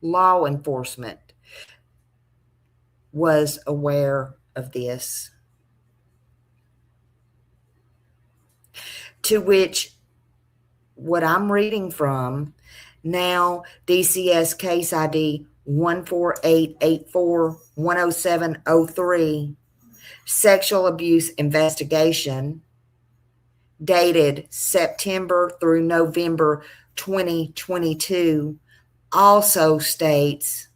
Law enforcement was aware of this. To which, what I'm reading from now, DCS case ID 14884-10703, sexual abuse investigation, dated September through November 2022, also states,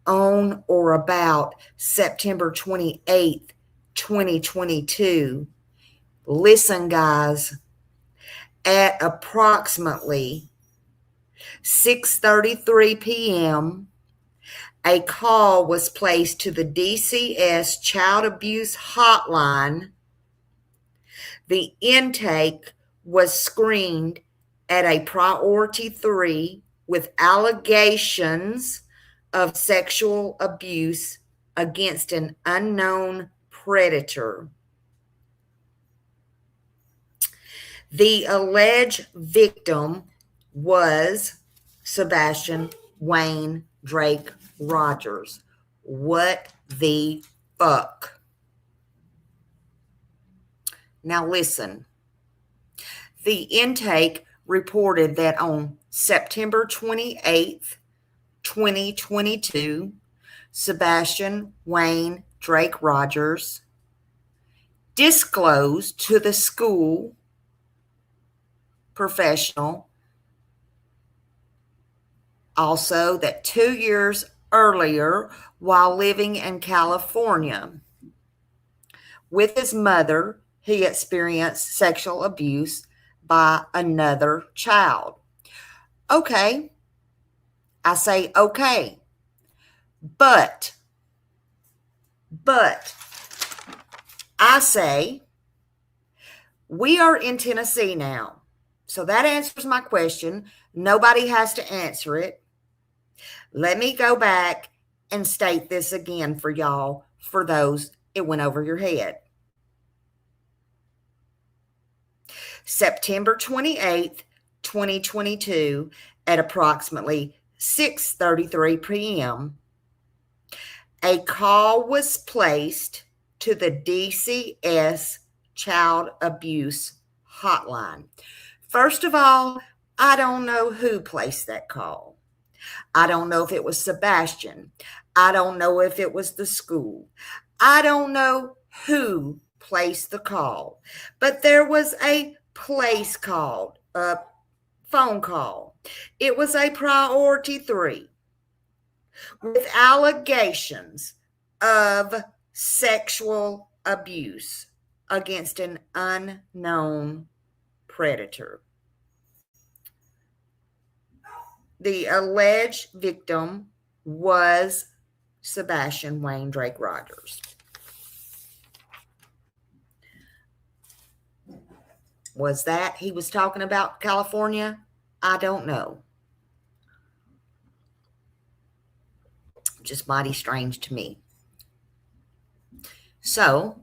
on or about September 28th, 2022, listen, guys, at approximately 6:33 p.m., a call was placed to the DCS Child Abuse Hotline. The intake was screened at a priority 3 with allegations of sexual abuse against an unknown predator. The alleged victim was Sebastian Wayne Drake Rogers. What the fuck? Now listen. The intake reported that on September 28th, 2022, Sebastian Wayne Drake Rogers disclosed to the school professional also that 2 years earlier, while living in California with his mother, he experienced sexual abuse by another child. Okay. I say okay. But I say we are in Tennessee now. So that answers my question. Nobody has to answer it. Let me go back and state this again for y'all, for those it went over your head. September 28th, 2022, at approximately 6:33 p.m., a call was placed to the DCS Child Abuse Hotline. First of all, I don't know who placed that call. I don't know if it was Sebastian. I don't know if it was the school. I don't know who placed the call, but there was a place called, a phone call. It was a priority 3 with allegations of sexual abuse against an unknown predator. The alleged victim was Sebastian Wayne Drake Rogers. Was that he was talking about California? I don't know. Just mighty strange to me. So,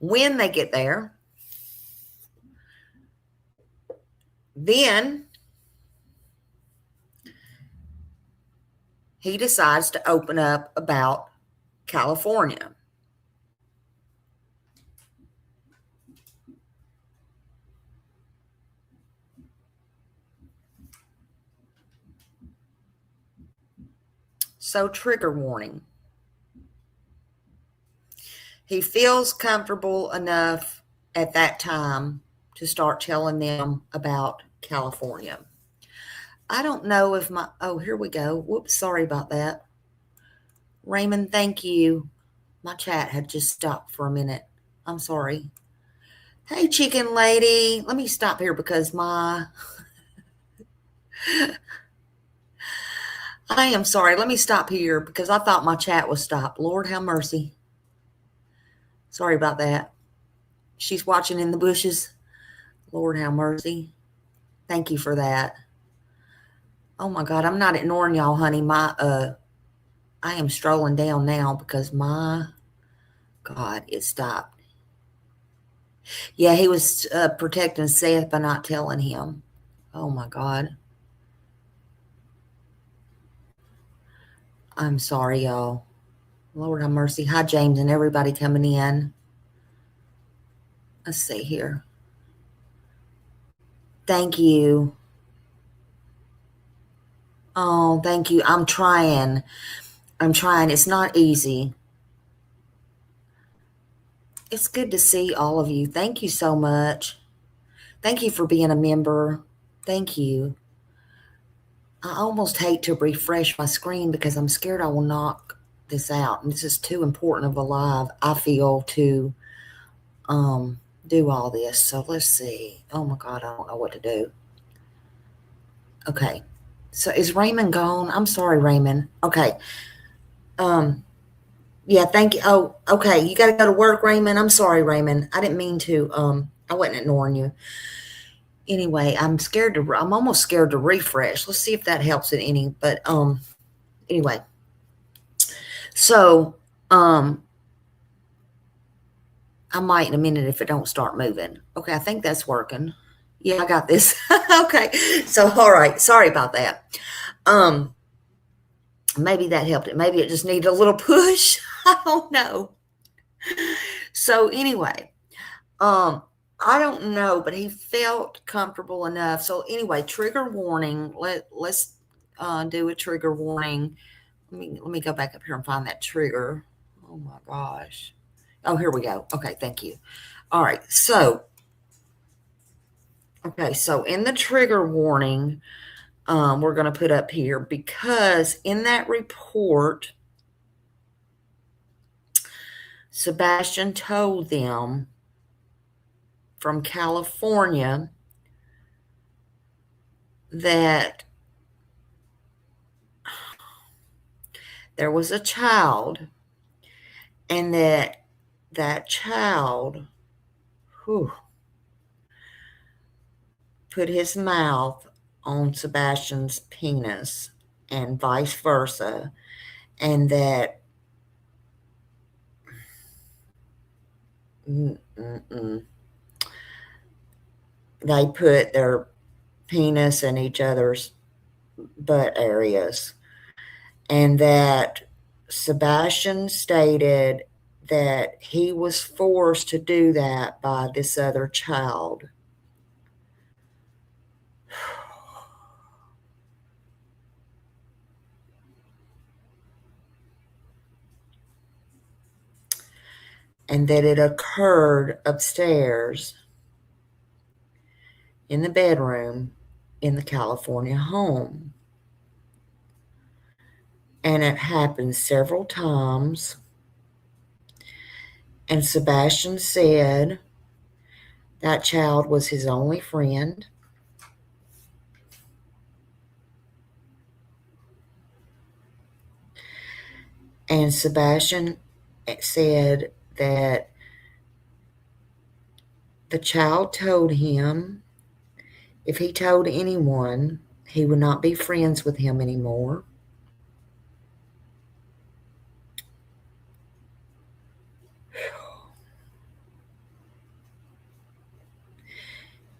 when they get there, then he decides to open up about California. So, trigger warning. He feels comfortable enough at that time to start telling them about California. I don't know if oh, here we go. Whoops, sorry about that. Raymond, thank you. My chat had just stopped for a minute. I'm sorry. Hey, chicken lady. Let me stop here because I am sorry. Let me stop here because I thought my chat was stopped. Lord have mercy. Sorry about that. She's watching in the bushes. Lord have mercy. Thank you for that. Oh my God, I'm not ignoring y'all, honey. I am strolling down now because my God, it stopped. Yeah, he was protecting Seth by not telling him. Oh my God. I'm sorry, y'all. Lord have mercy. Hi, James and everybody coming in. Let's see here. Thank you. Oh, thank you. I'm trying. It's not easy. It's good to see all of you. Thank you so much. Thank you for being a member. Thank you. I almost hate to refresh my screen because I'm scared I will knock this out. And this is too important of a live, I feel, to do all this. So let's see. Oh my God, I don't know what to do. Okay. So is Raymond gone? I'm sorry, Raymond. Okay. Yeah, thank you. Oh, okay. You got to go to work, Raymond. I'm sorry, Raymond. I didn't mean to. I wasn't ignoring you. Anyway, I'm almost scared to refresh. Let's see if that helps it any. But anyway. So I might in a minute if it don't start moving. Okay, I think that's working. Yeah, I got this. Okay. So all right. Sorry about that. Maybe that helped it. Maybe it just needed a little push. I don't know. So anyway, I don't know, but he felt comfortable enough. So anyway, trigger warning. Let's do a trigger warning. Let me go back up here and find that trigger. Oh my gosh. Oh, here we go. Okay, thank you. All right. So in the trigger warning, we're going to put up here because in that report, Sebastian told them from California that there was a child and that child put his mouth on Sebastian's penis and vice versa, and that they put their penis in each other's butt areas, and that Sebastian stated that he was forced to do that by this other child. And that it occurred upstairs in the bedroom in the California home. And it happened several times. And Sebastian said that child was his only friend. And Sebastian said that the child told him if he told anyone, he would not be friends with him anymore.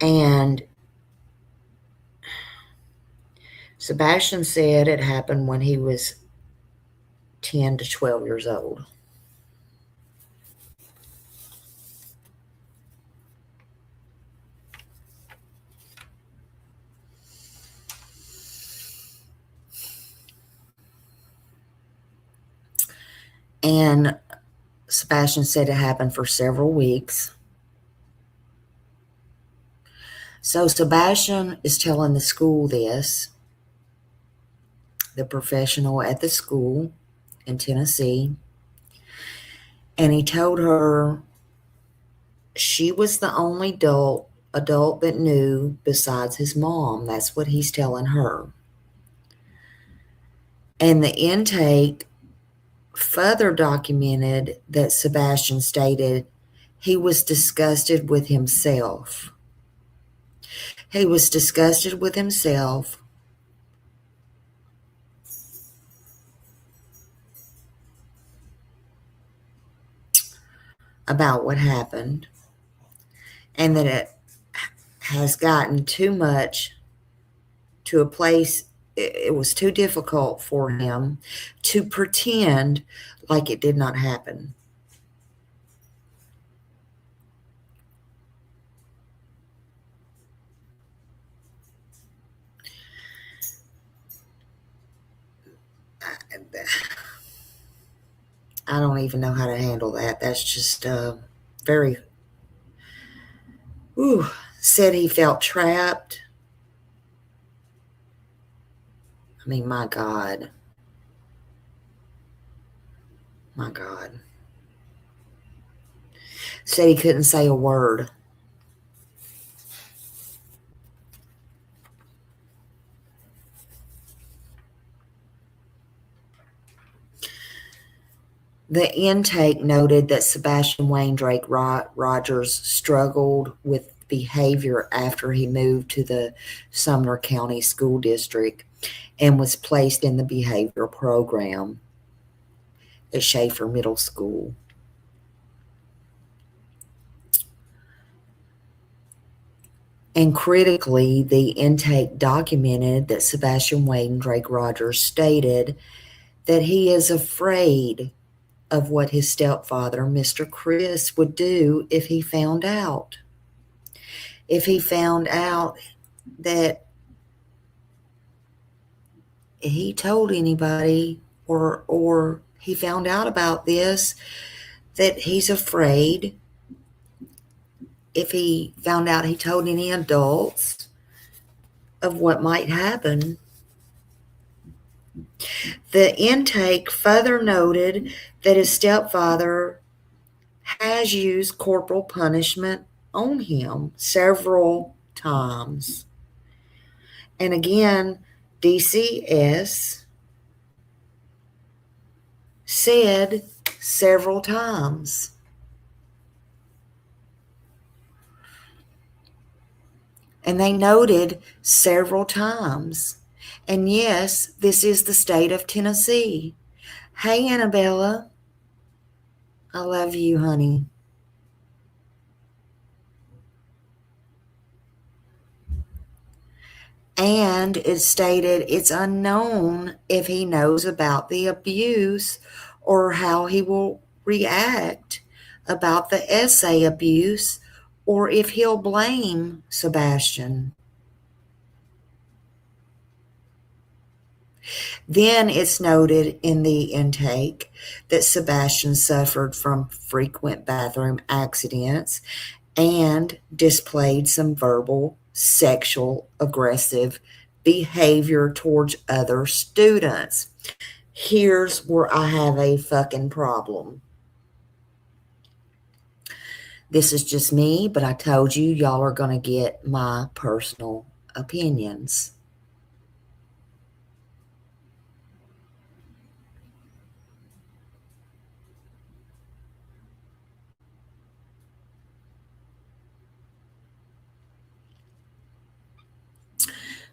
And Sebastian said it happened when he was 10 to 12 years old. And Sebastian said it happened for several weeks. So Sebastian is telling the school this, the professional at the school in Tennessee, and he told her she was the only adult that knew besides his mom. That's what he's telling her. And the intake further documented that Sebastian stated he was disgusted with himself. He was disgusted with himself about what happened, and that it has gotten too much to a place it was too difficult for him to pretend like it did not happen. I don't even know how to handle that. That's just very... Said he felt trapped. I mean, my God. My God. Said he couldn't say a word. The intake noted that Sebastian Wayne Drake Rogers struggled with behavior after he moved to the Sumner County School District and was placed in the behavior program at Schaefer Middle School. And critically, the intake documented that Sebastian Wayne Drake Rogers stated that he is afraid of what his stepfather, Mr. Chris, would do if he found out. If he found out that he told anybody or he found out about this, that he's afraid if he found out he told any adults of what might happen. The intake further noted that his stepfather has used corporal punishment on him several times. And again, DCS said several times. And they noted several times. And yes, this is the state of Tennessee. Hey, Annabella. I love you, honey. And it stated it's unknown if he knows about the abuse or how he will react about the essay abuse or if he'll blame Sebastian. Then it's noted in the intake that Sebastian suffered from frequent bathroom accidents and displayed some verbal, sexual, aggressive behavior towards other students. Here's where I have a fucking problem. This is just me, but I told you y'all are going to get my personal opinions.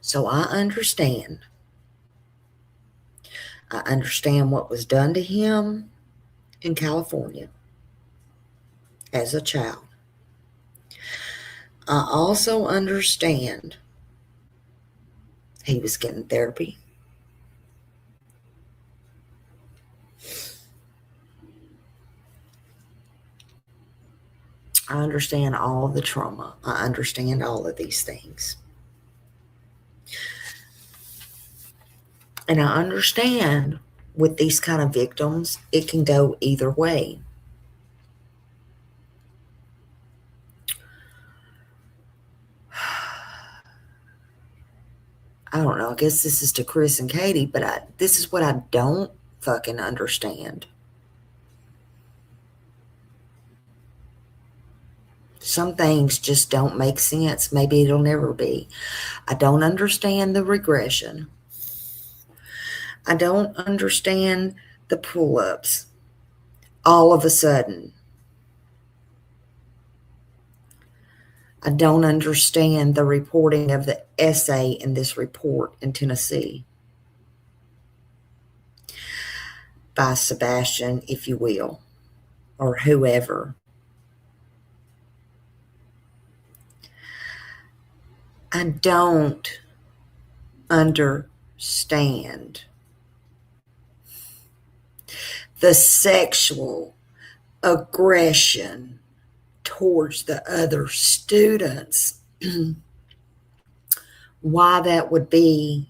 So I understand. I understand what was done to him in California as a child. I also understand he was getting therapy. I understand all of the trauma. I understand all of these things. And I understand with these kind of victims, it can go either way. I don't know. I guess this is to Chris and Katie, but this is what I don't fucking understand. Some things just don't make sense. Maybe it'll never be. I don't understand the regression. I don't understand the pull-ups all of a sudden. I don't understand the reporting of the essay in this report in Tennessee by Sebastian, if you will, or whoever. I don't understand the sexual aggression towards the other students. Why that would be,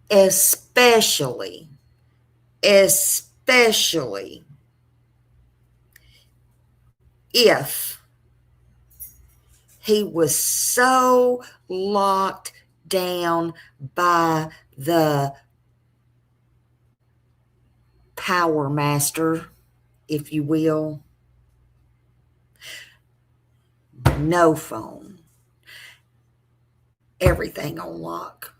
especially if he was so locked down by the power master, if you will. No phone. Everything on lock.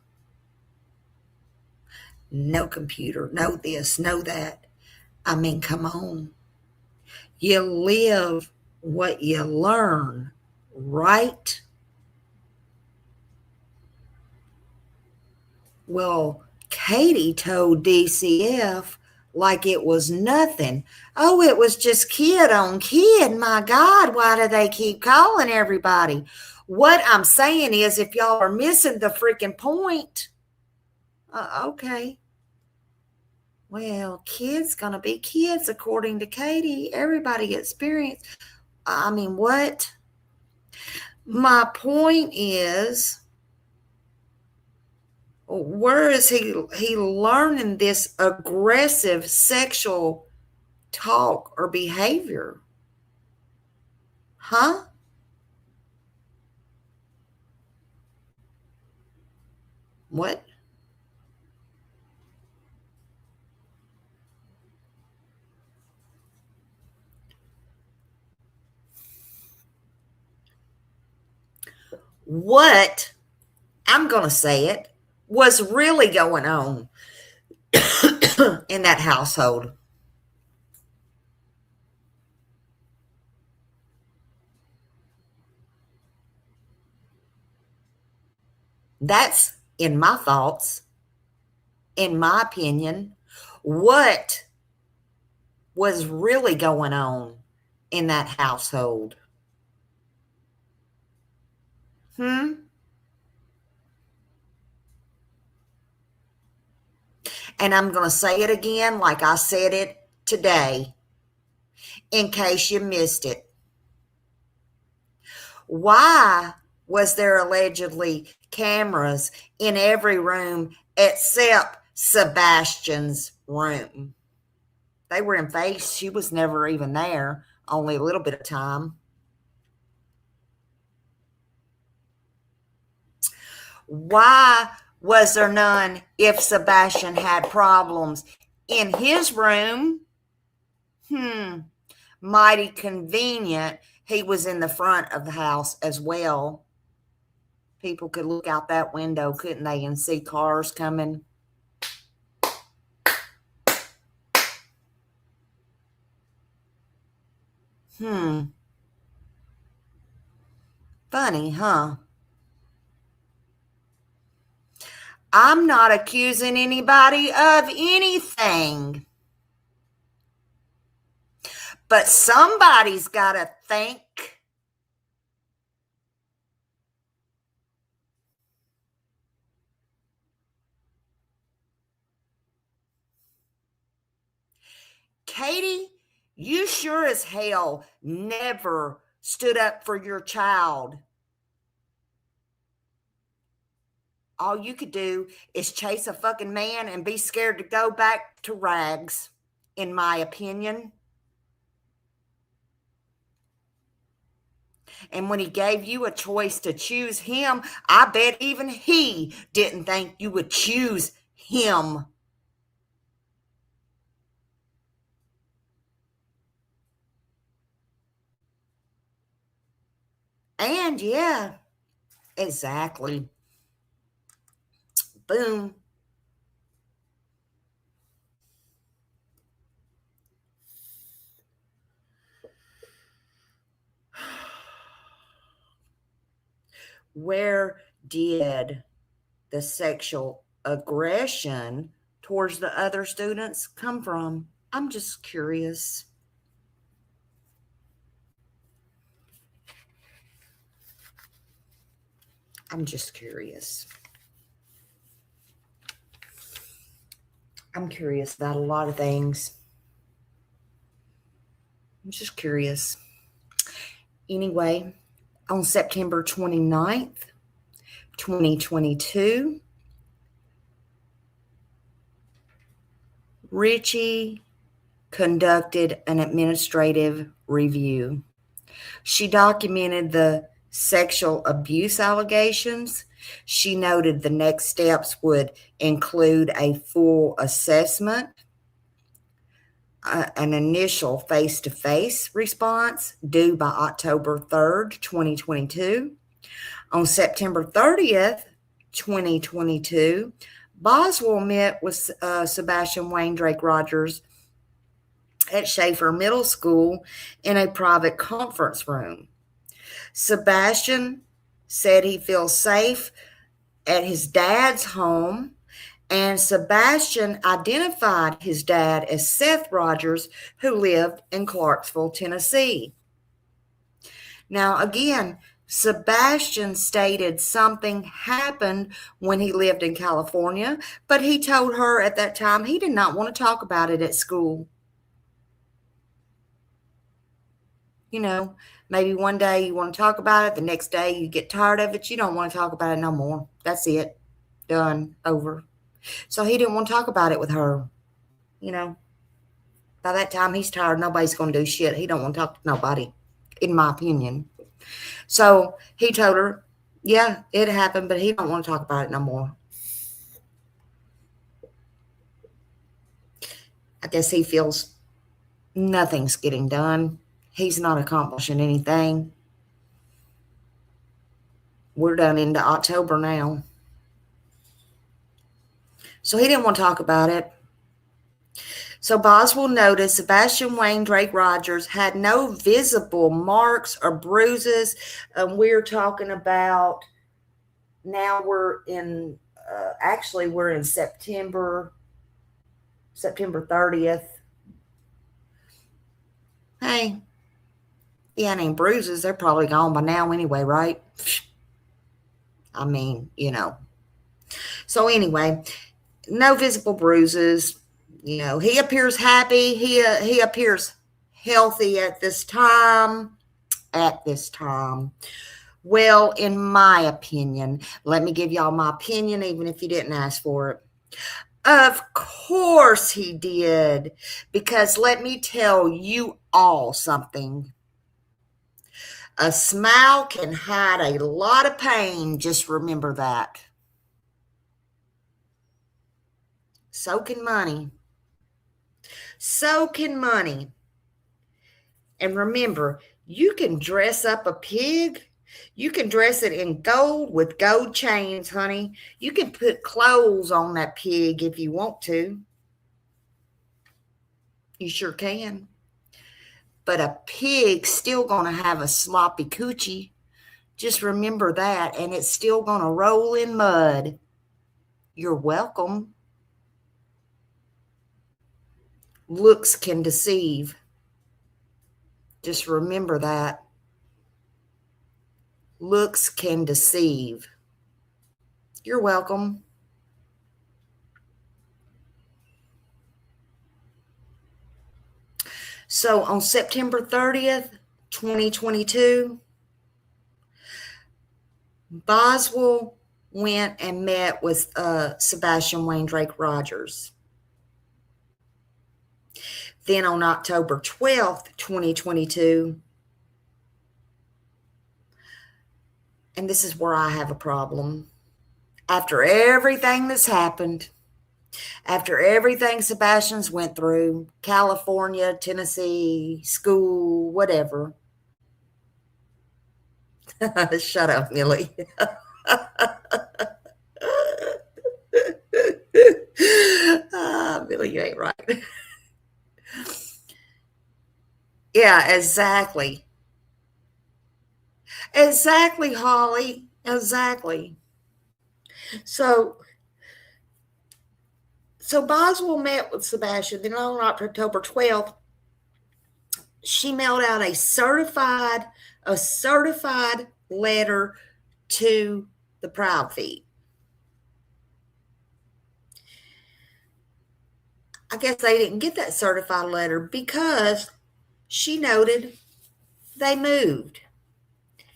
No computer. No this, no that. I mean, come on. You live what you learn, right? Well, Katie told DCF like it was nothing. Oh, it was just kid on kid. My God, why do they keep calling everybody? What I'm saying is, if y'all are missing the freaking point, okay. Well, kids gonna be kids according to Katie. Everybody experience. I mean, what? My point is, where is he learning this aggressive sexual talk or behavior? Huh? What? What, I'm going to say it, was really going on in that household? That's, in my thoughts, in my opinion, what was really going on in that household. And I'm going to say it again like I said it today, in case you missed it. Why was there allegedly cameras in every room except Sebastian's room? They were in phase. She was never even there, only a little bit of time. Why was there none if Sebastian had problems in his room? Mighty convenient. He was in the front of the house as well. People could look out that window, couldn't they, and see cars coming. Funny, huh? I'm not accusing anybody of anything. But somebody's got to think. Katie, you sure as hell never stood up for your child. All you could do is chase a fucking man and be scared to go back to rags, in my opinion. And when he gave you a choice to choose him, I bet even he didn't think you would choose him. And yeah, exactly. Boom. Where did the sexual aggression towards the other students come from? I'm just curious. I'm just curious. I'm curious about a lot of things. I'm just curious. Anyway, on September 29th, 2022, Richie conducted an administrative review. She documented the sexual abuse allegations. She noted the next steps would include a full assessment, an initial face-to-face response due by October 3rd, 2022. On September 30th, 2022, Boswell met with Sebastian Wayne Drake Rogers at Schaefer Middle School in a private conference room. Sebastian said he feels safe at his dad's home, and Sebastian identified his dad as Seth Rogers, who lived in Clarksville, Tennessee. Now, again, Sebastian stated something happened when he lived in California, but he told her at that time he did not want to talk about it at school. You know, maybe one day you want to talk about it, the next day you get tired of it, you don't want to talk about it no more. That's it. Done. Over. So he didn't want to talk about it with her. You know, by that time he's tired. Nobody's going to do shit. He don't want to talk to nobody, in my opinion. So he told her, yeah, it happened, but he don't want to talk about it no more. I guess he feels nothing's getting done. He's not accomplishing anything. We're done into October now. So he didn't want to talk about it. So Boswell noted Sebastian Wayne Drake Rogers had no visible marks or bruises. We're talking about, now we're in, actually we're in September 30th. Hey, yeah, any bruises, they're probably gone by now anyway, right? I mean, you know. So anyway, no visible bruises. You know, he appears happy. He appears healthy at this time. Well, in my opinion, let me give y'all my opinion, even if you didn't ask for it. Of course he did, because let me tell you all something. A smile can hide a lot of pain. Just remember that. So can money. So can money. And remember, you can dress up a pig. You can dress it in gold with gold chains, honey. You can put clothes on that pig if you want to. You sure can. But a pig's still going to have a sloppy coochie. Just remember that. And it's still going to roll in mud. You're welcome. Looks can deceive. Just remember that. Looks can deceive. You're welcome. So on September 30th, 2022, Boswell went and met with Sebastian Wayne Drake Rogers. Then on October 12th, 2022, and this is where I have a problem. After everything that's happened, after everything Sebastian's went through, California, Tennessee, school, whatever. Shut up, Millie. Millie, you ain't right. Yeah, exactly. Exactly, Holly. Exactly. So Boswell met with Sebastian. Then on October 12th, she mailed out a certified letter to the Proud Feet. I guess they didn't get that certified letter because she noted they moved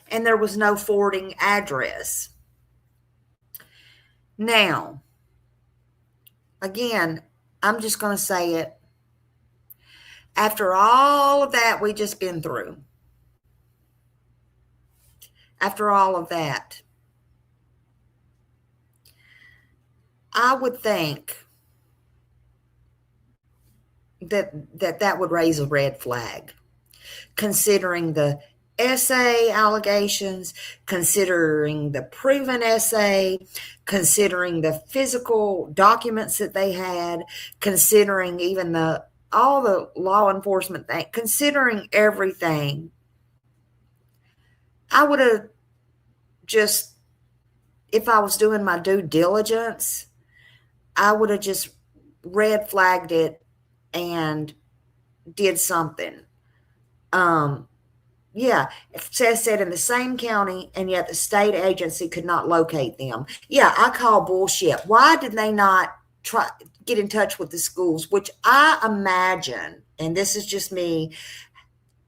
and there was no forwarding address. Now, again, I'm just going to say it. After all of that we just been through, after all of that, I would think that would raise a red flag, considering the essay allegations, considering the proven essay, considering the physical documents that they had, considering even all the law enforcement thing, considering everything. I would have just, if I was doing my due diligence, I would have just red flagged it and did something. Yeah, Seth said in the same county, and yet the state agency could not locate them. Yeah, I call bullshit. Why did they not try get in touch with the schools? Which I imagine, and this is just me,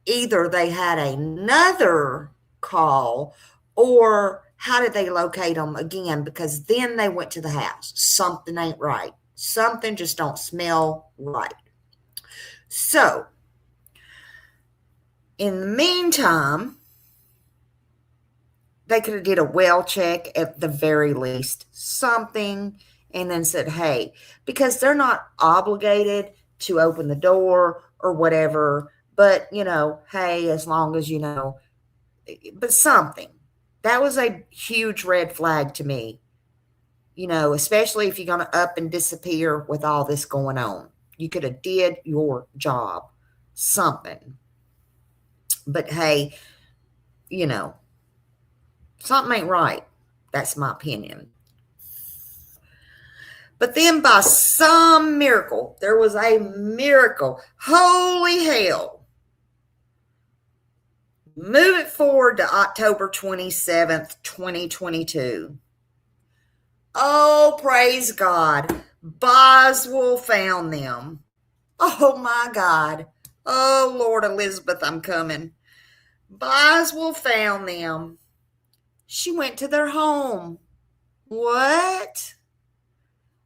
either they had another call, or how did they locate them again? Because then they went to the house. Something ain't right. Something just don't smell right. So, in the meantime, they could have did a well check at the very least, something, and then said, hey, because they're not obligated to open the door or whatever, but, hey, as long as, but something. That was a huge red flag to me, especially if you're going to up and disappear with all this going on. You could have did your job, something. But hey, something ain't right. That's my opinion. But then by some miracle, there was a miracle. Holy hell. Move it forward to October 27th, 2022. Oh, praise God. Boswell found them. Oh my God. Oh Lord Elizabeth, I'm coming. Boswell found them. She went to their home. What?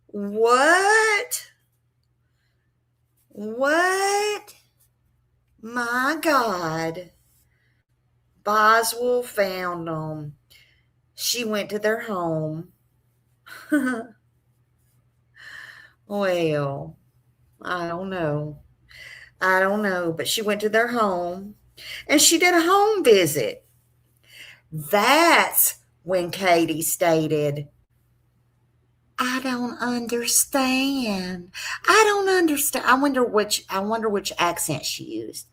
What? What? My God. Boswell found them. She went to their home. Well, I don't know. But she went to their home and she did a home visit. That's when Katie stated, I don't understand. I don't understand. I wonder which accent she used.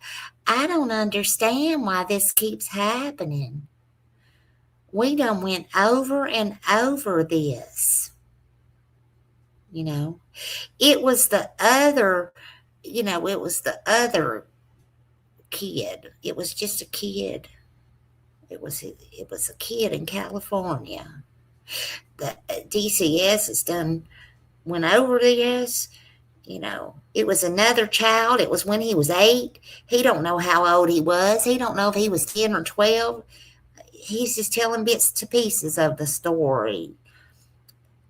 I don't understand why this keeps happening. We done went over and over this. It was the other kid. It was just a kid. It was a kid in California. The DCS has went over this. It was another child. It was when he was 8. He don't know how old he was. He don't know if he was 10 or 12. He's just telling bits to pieces of the story.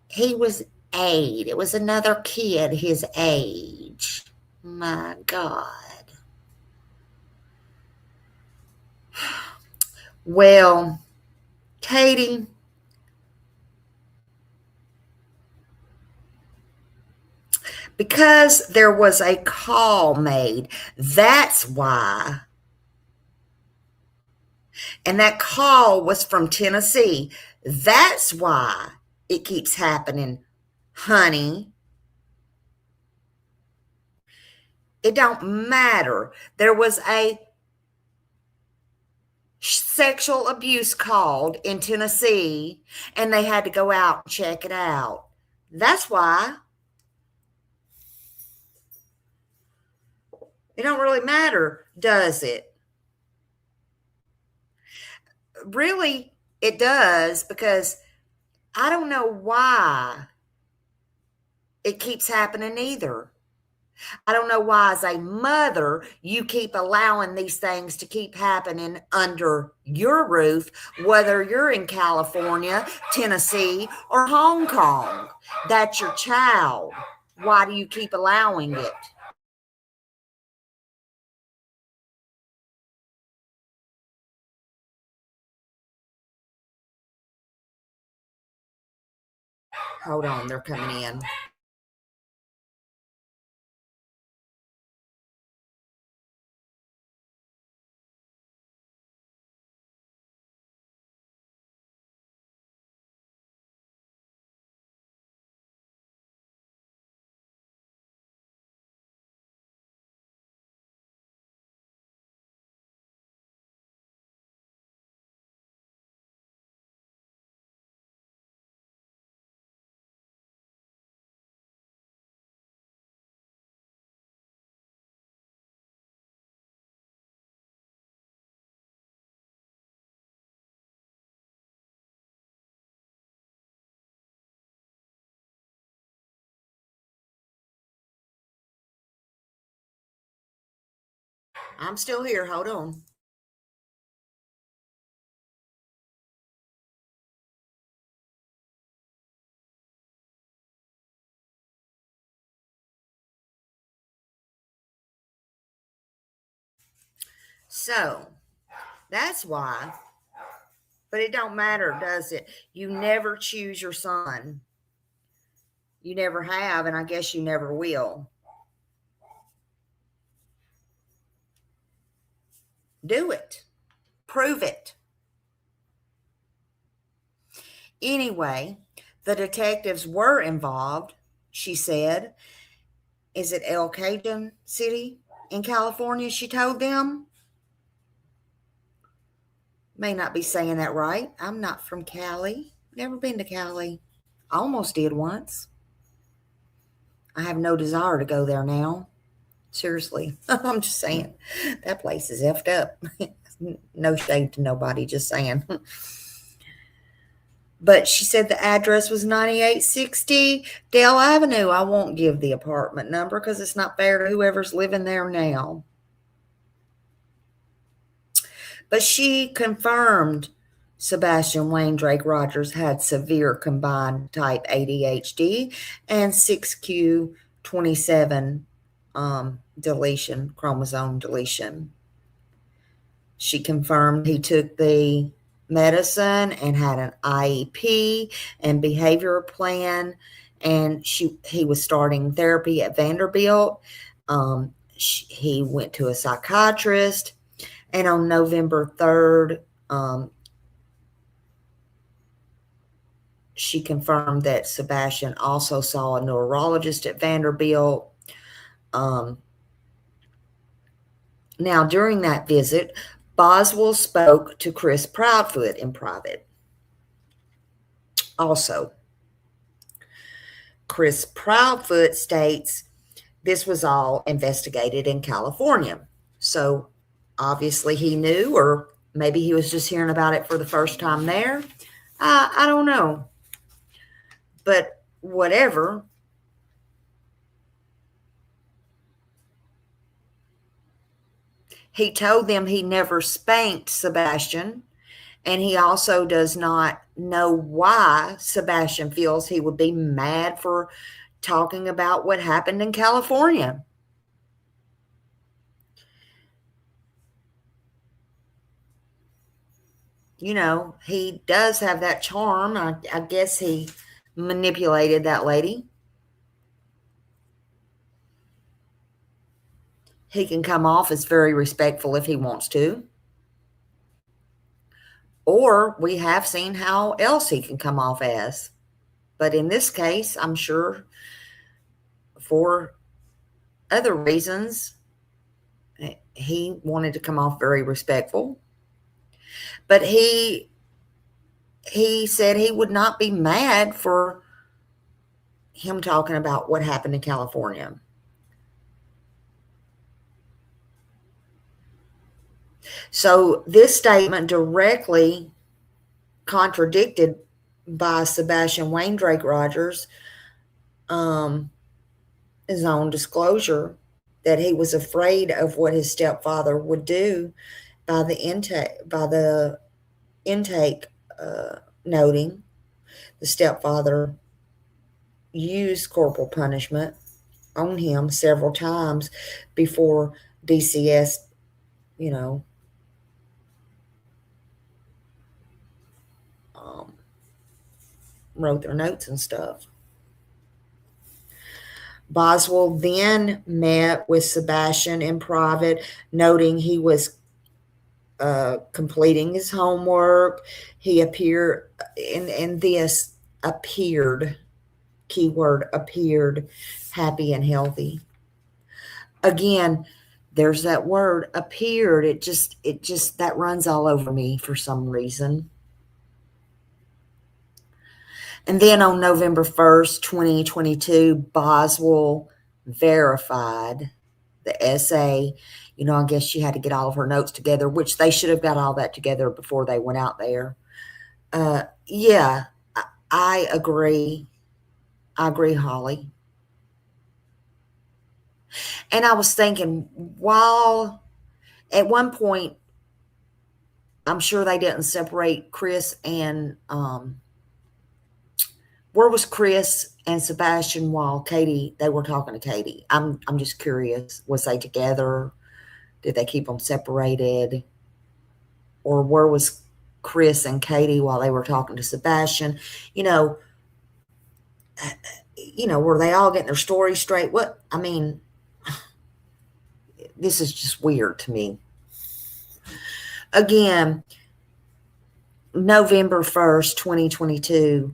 He was 8. It was another kid his age. My God. Well, Katie, because there was a call made, that's why. And that call was from Tennessee. That's why it keeps happening, honey. It don't matter. There was a sexual abuse called in Tennessee, and they had to go out and check it out. That's why. It don't really matter, does it? Really, it does, because I don't know why it keeps happening either. I don't know why, as a mother, you keep allowing these things to keep happening under your roof, whether you're in California, Tennessee, or Hong Kong. That's your child. Why do you keep allowing it? Hold on, they're coming in. I'm still here. Hold on. So, that's why. But it don't matter, does it? You never choose your son. You never have, and I guess you never will. Do it. Prove it. Anyway, the detectives were involved, she said. Is it El Cajon City in California, she told them? May not be saying that right. I'm not from Cali. Never been to Cali. Almost did once. I have no desire to go there now. Seriously. I'm just saying. That place is effed up. No shade to nobody, just saying. But she said the address was 9860 Dale Avenue. I won't give the apartment number because it's not fair to whoever's living there now. But she confirmed Sebastian Wayne Drake Rogers had severe combined type ADHD and 6q27 deletion, chromosome deletion. She confirmed he took the medicine and had an IEP and behavior plan, and he was starting therapy at Vanderbilt. He went to a psychiatrist, and on November 3rd, she confirmed that Sebastian also saw a neurologist at Vanderbilt. Now, during that visit, Boswell spoke to Chris Proudfoot in private. Also, Chris Proudfoot states this was all investigated in California. So, obviously he knew, or maybe he was just hearing about it for the first time there. I don't know. But whatever. He told them he never spanked Sebastian, and he also does not know why Sebastian feels he would be mad for talking about what happened in California. You know, he does have that charm. I guess he manipulated that lady. He can come off as very respectful if he wants to. Or we have seen how else he can come off as. But in this case, I'm sure for other reasons, he wanted to come off very respectful. But he said he would not be mad for him talking about what happened in California. So this statement directly contradicted by Sebastian Wayne Drake Rogers' his own disclosure that he was afraid of what his stepfather would do by the intake noting the stepfather used corporal punishment on him several times before DCS, wrote their notes and stuff. Boswell then met with Sebastian in private, noting he was completing his homework. He appeared, and this appeared, keyword appeared, happy and healthy. Again, there's that word appeared. It just that runs all over me for some reason. And then on November 1st, 2022, Boswell verified the essay. I guess she had to get all of her notes together, which they should have got all that together before they went out there. Yeah, I agree. I agree, Holly. And I was thinking, while at one point, I'm sure they didn't separate Chris and where was Chris and Sebastian while they were talking to Katie? I'm just curious. Was they together? Did they keep them separated? Or where was Chris and Katie while they were talking to Sebastian? Were they all getting their story straight? This is just weird to me. Again, November 1st, 2022,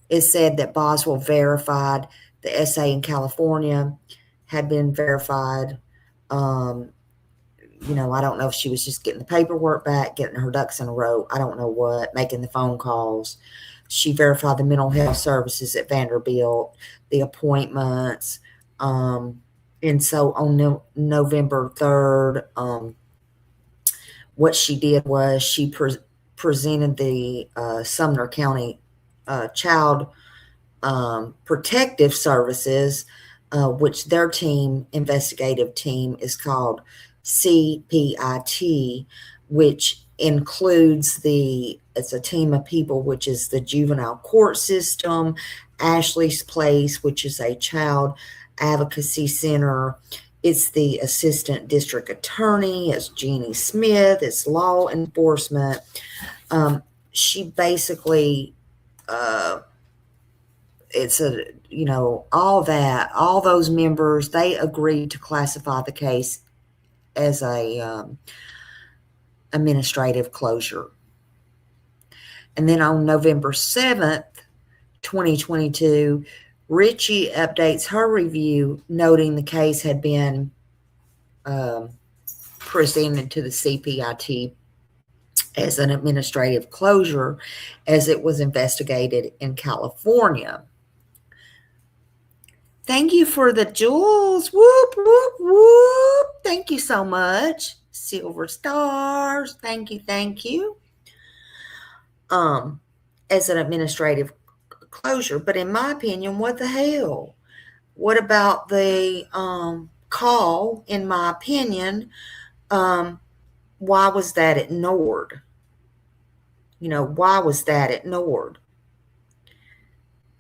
it said that Boswell verified the essay in California had been verified. I don't know if she was just getting the paperwork back, getting her ducks in a row. I don't know what, making the phone calls. She verified the mental health services at Vanderbilt, the appointments. And so on November 3rd, what she did was she presented the Sumner County Child Protective Services, which their investigative team is called CPIT, which includes it's a team of people, which is the juvenile court system, Ashley's Place, which is a child advocacy center. It's the assistant district attorney, it's Jeannie Smith, it's law enforcement. She basically, it's all those members, they agreed to classify the case as a administrative closure. And then on November 7th, 2022, Richie updates her review, noting the case had been presented to the CPIT as an administrative closure as it was investigated in California. Thank you for the jewels. Whoop, whoop, whoop. Thank you so much. Silver stars. Thank you, thank you. As an administrative closure. But in my opinion, what the hell? What about the call? In my opinion, why was that ignored? Why was that ignored?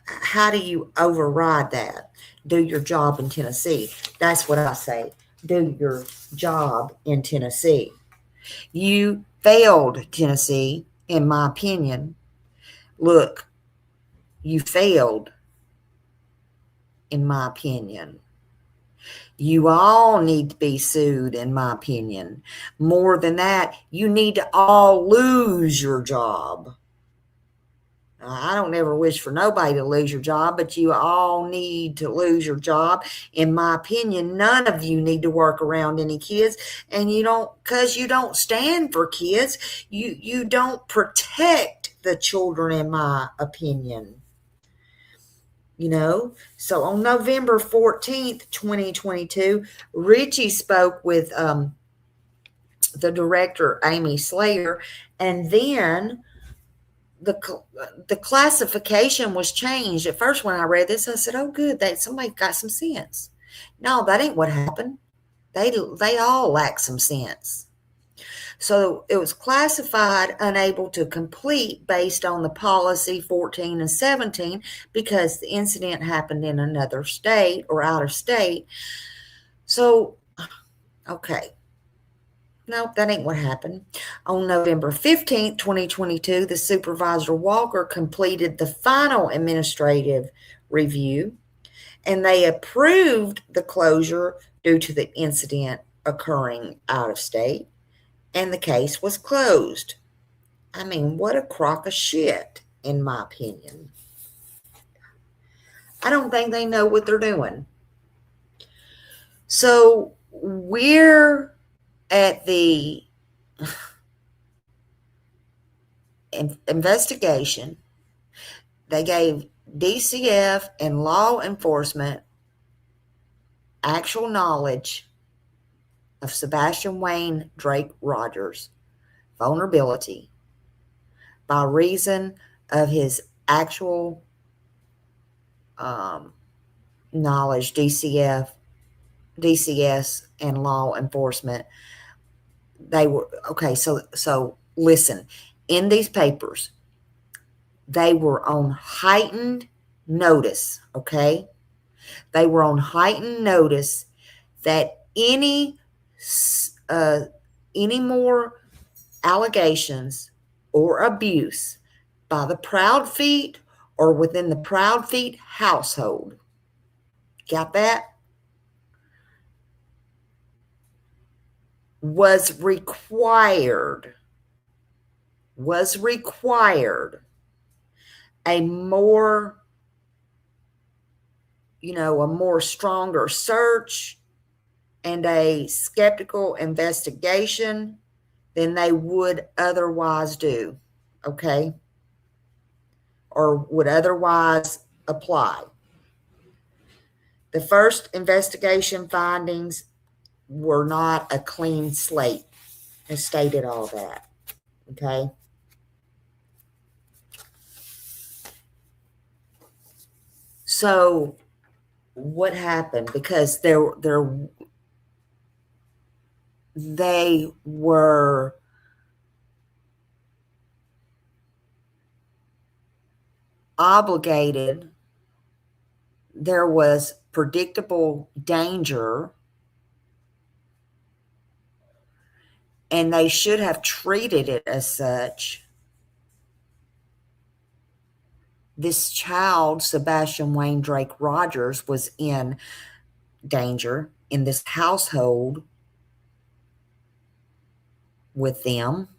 How do you override that? Do your job in Tennessee. That's what I say. Do your job in Tennessee. You failed, Tennessee, in my opinion. Look, you failed, in my opinion. You all need to be sued, in my opinion. More than that, you need to all lose your job. I don't ever wish for nobody to lose your job, but you all need to lose your job. In my opinion, none of you need to work around any kids, and because you don't stand for kids. You don't protect the children, in my opinion. So on November 14th, 2022, Richie spoke with the director, Amy Slayer, and then the classification was changed. At first, when I read this, I said, oh, good, somebody got some sense. No, that ain't what happened. They all lack some sense. So it was classified unable to complete based on the policy 14 and 17 because the incident happened in another state or out of state. So, okay. Nope, that ain't what happened. On November 15th, 2022, the Supervisor Walker completed the final administrative review, and they approved the closure due to the incident occurring out of state, and the case was closed. I mean, what a crock of shit, in my opinion. I don't think they know what they're doing. So we're at the investigation. They gave DCF and law enforcement actual knowledge of Sebastian Wayne Drake Rogers' vulnerability by reason of his actual knowledge, DCS, and law enforcement. They were, okay, so listen, in these papers, they were on heightened notice, okay? They were on heightened notice that any more allegations or abuse by the Proud Feet or within the Proud Feet household, got that? Was required a more, a more stronger search and a skeptical investigation than they would otherwise do, okay? Or would otherwise apply. The first investigation findings were not a clean slate. I stated all that, okay? So what happened? Because they were obligated. There was predictable danger, and they should have treated it as such. This child, Sebastian Wayne Drake Rogers, was in danger in this household with them,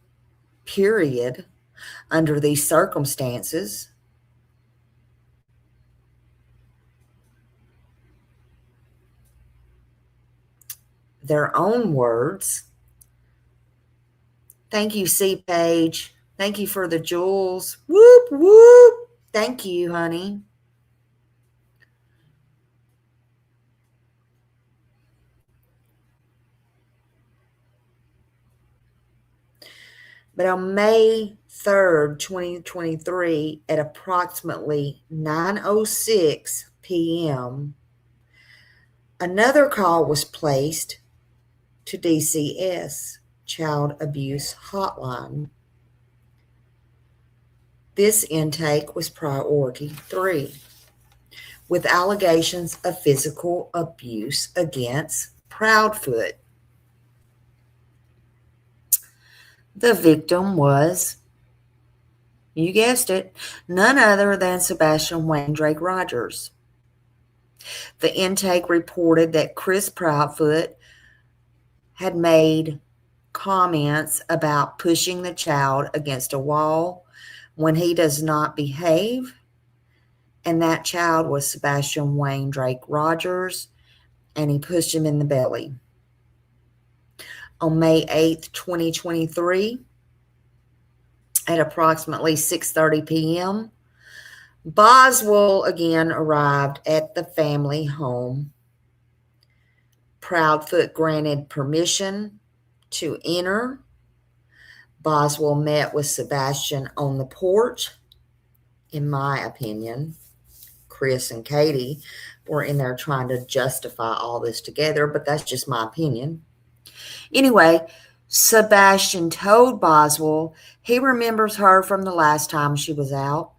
period, under these circumstances. Their own words. Thank you, C. Page. Thank you for the jewels. Whoop, whoop. Thank you, honey. But on May 3rd, 2023, at approximately 9:06 p.m., another call was placed to DCS, Child Abuse Hotline. This intake was priority 3, with allegations of physical abuse against Proudfoot. The victim was, you guessed it, none other than Sebastian Wayne Drake Rogers. The intake reported that Chris Proudfoot had made comments about pushing the child against a wall when he does not behave, and that child was Sebastian Wayne Drake Rogers, and he pushed him in the belly. On May 8th, 2023, at approximately 6:30 p.m., Boswell again arrived at the family home. Proudfoot granted permission to enter. Boswell met with Sebastian on the porch. In my opinion, Chris and Katie were in there trying to justify all this together, but that's just my opinion. Anyway, Sebastian told Boswell he remembers her from the last time she was out.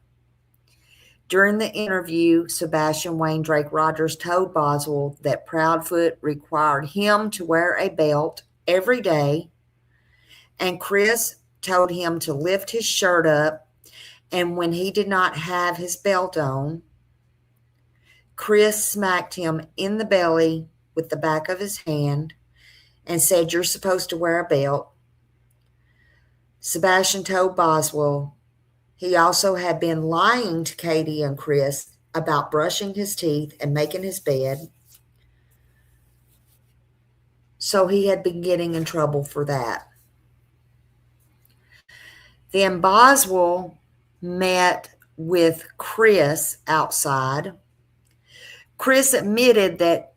During the interview, Sebastian Wayne Drake Rogers told Boswell that Proudfoot required him to wear a belt every day, and Chris told him to lift his shirt up, and when he did not have his belt on, Chris smacked him in the belly with the back of his hand and said, "You're supposed to wear a belt." Sebastian told Boswell he also had been lying to Katie and Chris about brushing his teeth and making his bed. So he had been getting in trouble for that. Then Boswell met with Chris outside. Chris admitted that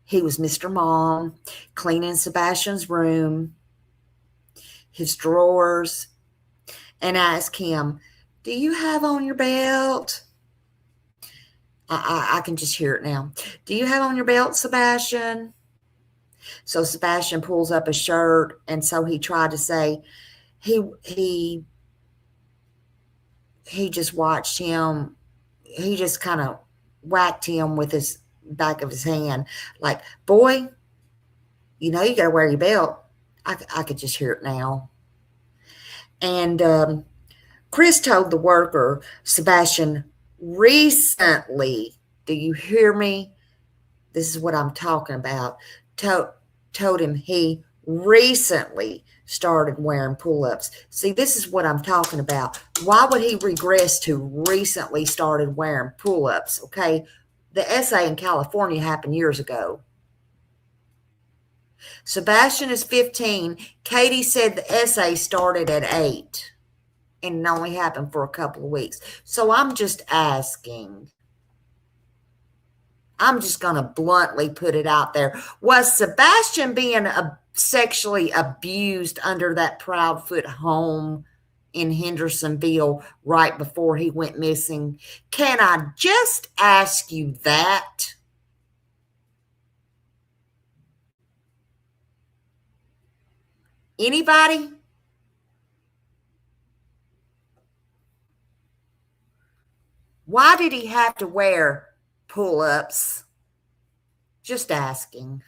he was Mr. Mom, cleaning Sebastian's room, his drawers, and asked him, "Do you have on your belt?" I can just hear it now. "Do you have on your belt, Sebastian?" So Sebastian pulls up his shirt, and so he tried to say he just watched him. He just kind of whacked him with his back of his hand, like, "Boy, you know you got to wear your belt." I could just hear it now. And Chris told the worker, Sebastian recently, do you hear me? This is what I'm talking about. Told him he recently started wearing pull-ups. See, this is what I'm talking about. Why would he regress to recently started wearing pull-ups? Okay, the essay in California happened years ago. Sebastian is 15. Katie said the essay started at 8 and it only happened for a couple of weeks. So I'm just asking. I'm just going to bluntly put it out there. Was Sebastian being sexually abused under that Proudfoot home in Hendersonville right before he went missing? Can I just ask you that? Anybody? Why did he have to wear pull-ups? Just asking.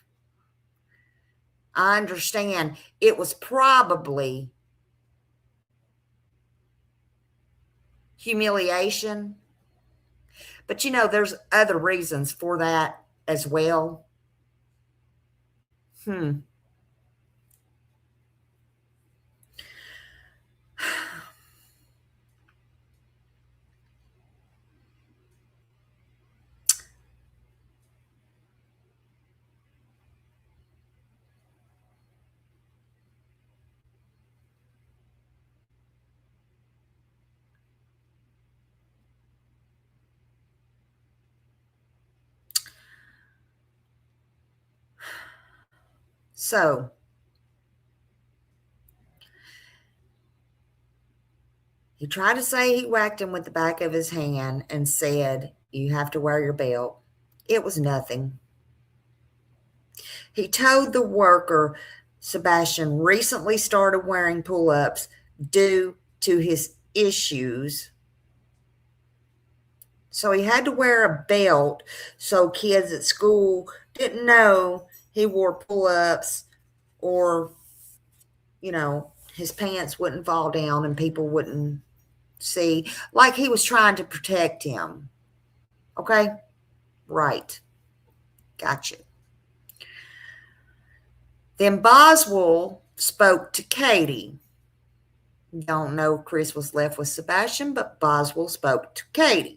I understand it was probably humiliation, but you know, there's other reasons for that as well. So, he tried to say he whacked him with the back of his hand and said, "You have to wear your belt." It was nothing. He told the worker Sebastian recently started wearing pull-ups due to his issues. So he had to wear a belt so kids at school didn't know he wore pull-ups, or, you know, his pants wouldn't fall down and people wouldn't see, like he was trying to protect him. Okay? Right. Gotcha. Then Boswell spoke to Katie. Don't know if Chris was left with Sebastian, but Boswell spoke to Katie.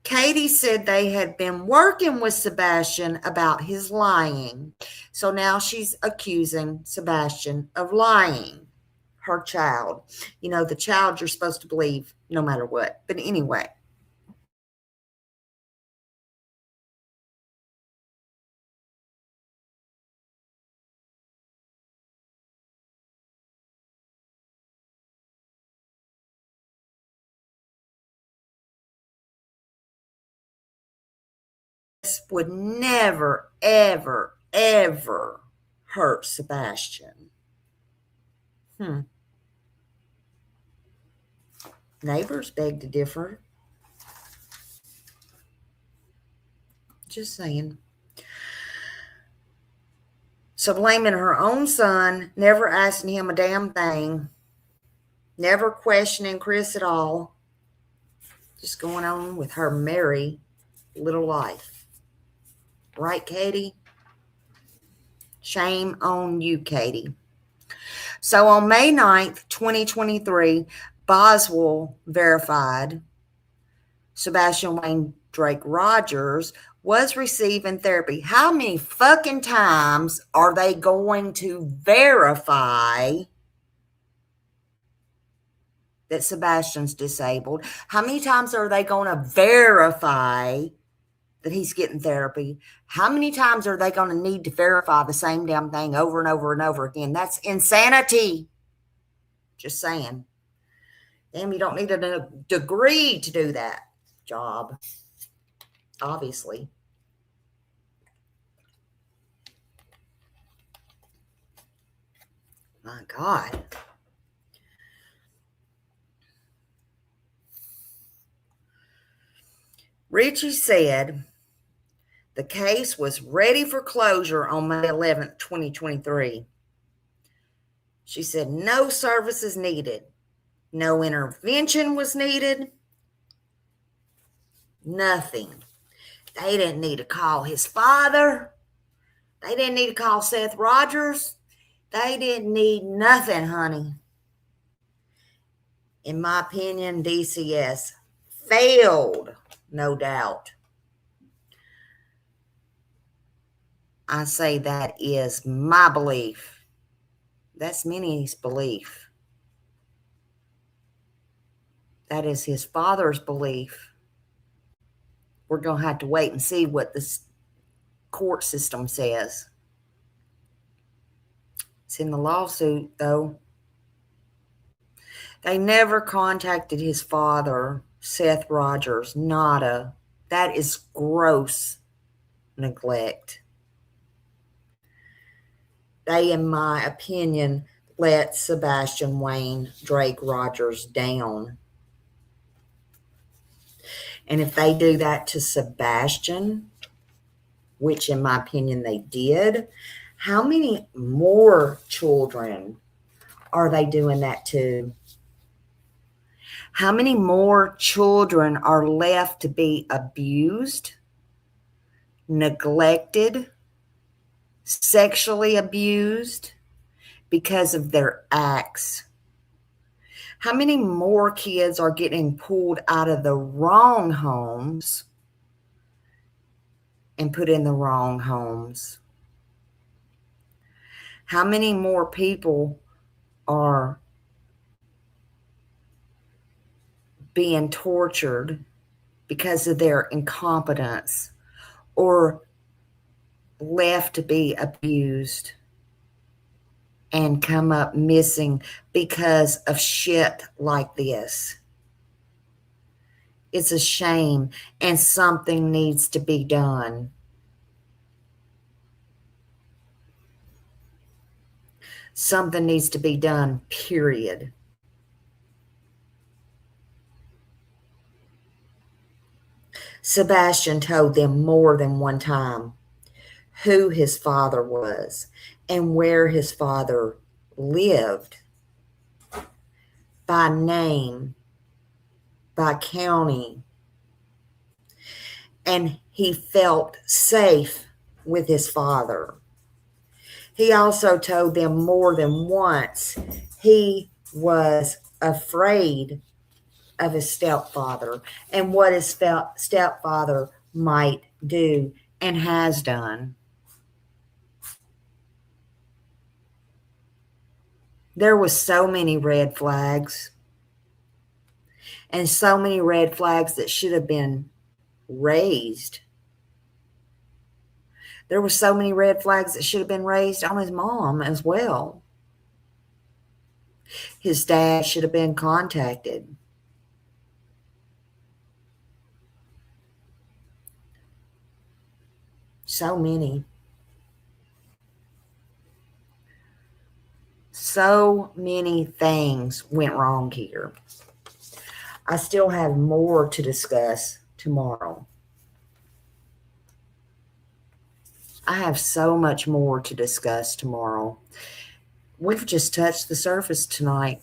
Katie said they had been working with Sebastian about his lying. So now she's accusing Sebastian of lying. Her child. You know, the child you're supposed to believe no matter what. But anyway. Would never, ever, ever hurt Sebastian. Neighbors beg to differ. Just saying. So blaming her own son, never asking him a damn thing, never questioning Chris at all, just going on with her merry little life. Right, Katie? Shame on you, Katie. So on May 9th, 2023, Boswell verified Sebastian Wayne Drake Rogers was receiving therapy. How many fucking times are they going to verify that Sebastian's disabled? How many times are they going to verify that he's getting therapy? How many times are they going to need to verify the same damn thing over and over and over again? That's insanity. Just saying. Damn, you don't need a degree to do that job. Obviously. My God. Richie said the case was ready for closure on May 11th, 2023. She said no services needed. No intervention was needed. Nothing. They didn't need to call his father. They didn't need to call Seth Rogers. They didn't need nothing, honey. In my opinion, DCS failed, no doubt. I say that is my belief. That's Minnie's belief. That is his father's belief. We're going to have to wait and see what this court system says. It's in the lawsuit, though. They never contacted his father, Seth Rogers. Nada. That is gross neglect. They, in my opinion, let Sebastian Wayne Drake Rogers down. And if they do that to Sebastian, which in my opinion they did, how many more children are they doing that to? How many more children are left to be abused, neglected, sexually abused because of their acts? How many more kids are getting pulled out of the wrong homes and put in the wrong homes? How many more people are being tortured because of their incompetence or left to be abused and come up missing because of shit like this? It's a shame, and something needs to be done. Something needs to be done, period. Sebastian told them more than one time who his father was and where his father lived, by name, by county, and he felt safe with his father. He also told them more than once he was afraid of his stepfather and what his stepfather might do and has done. There was so many red flags, and so many red flags that should have been raised. There were so many red flags that should have been raised on his mom as well. His dad should have been contacted. So many. So many things went wrong here. I still have more to discuss tomorrow. I have so much more to discuss tomorrow. We've just touched the surface tonight.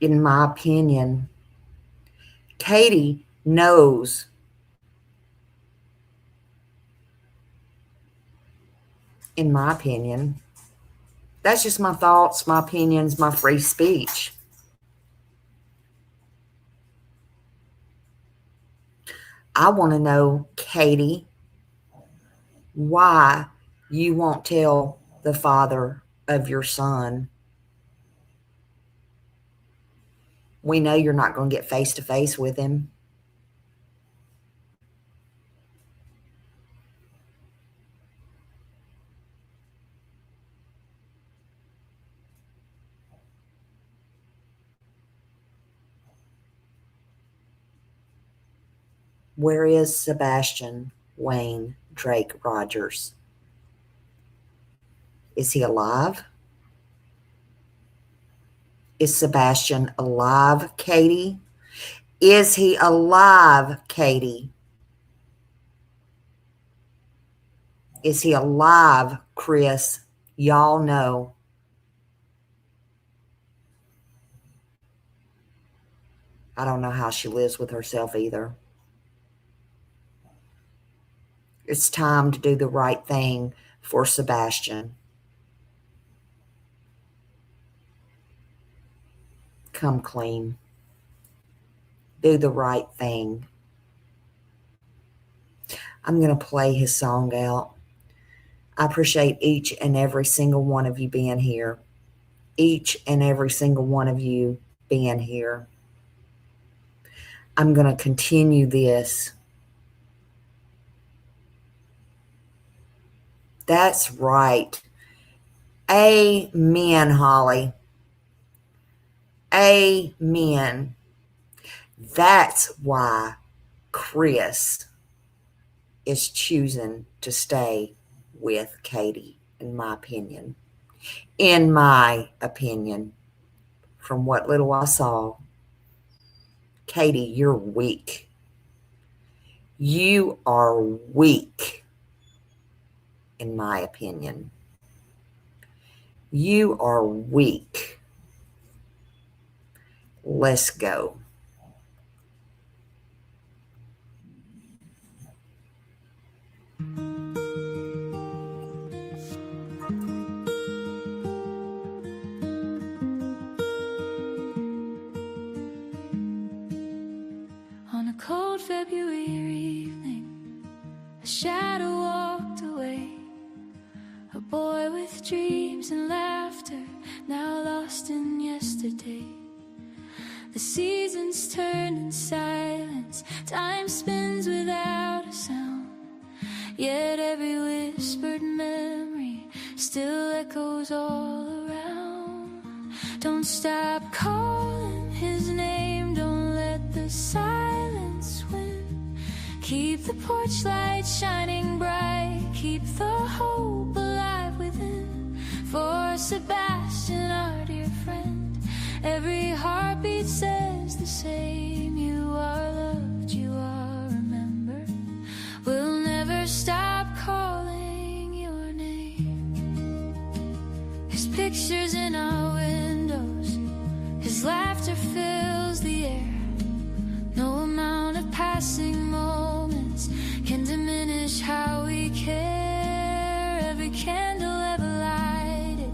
In my opinion, Katie knows in my opinion. That's just my thoughts, my opinions, my free speech. I want to know, Katie, why you won't tell the father of your son. We know you're not going to get face to face with him. Where is Sebastian Wayne Drake Rogers? Is he alive? Is Sebastian alive, Katie? Is he alive, Katie? Is he alive, Chris? Y'all know. I don't know how she lives with herself either. It's time to do the right thing for Sebastian. Come clean. Do the right thing. I'm going to play his song out. I appreciate each and every single one of you being here. Each and every single one of you being here. I'm going to continue this. That's right. Amen, Holly. Amen. That's why Chris is choosing to stay with Katie, in my opinion. In my opinion, from what little I saw, Katie, you're weak. You are weak, in my opinion. You are weak. Let's go. On a cold February evening, a shadow walked away. A boy with dreams and laughter, now lost in yesterday. The seasons turn in silence, time spins without a sound. Yet every whispered memory still echoes all around. Don't stop calling his name, don't let the silence win. Keep the porch light shining bright, keep the hope alive within. For Sebastian, our dear friend, every heartbeat says the same. You are loved, you are remembered. We'll never stop calling your name. His pictures in our windows, his laughter fills the air. No amount of passing moments can diminish how we care. Every candle ever lighted,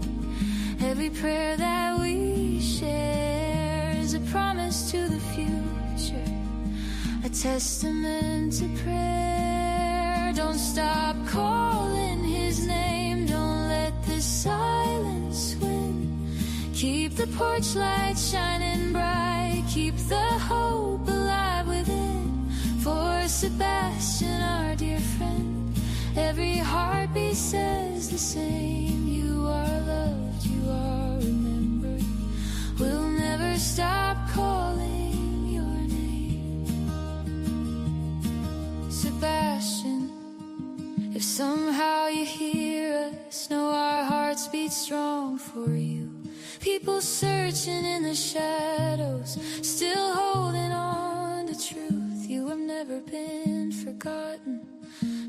every prayer that we share is a promise to the future, a testament to prayer. Don't stop calling his name, don't let the silence win. Keep the porch light shining bright, keep the hope alive within. For Sebastian, our dear friend, every heartbeat says the same. You are loved, you are remembered. We'll never stop calling your name. Sebastian, if somehow you hear us, know our hearts beat strong for you. People searching in the shadows, still holding on to truth. You have never been forgotten,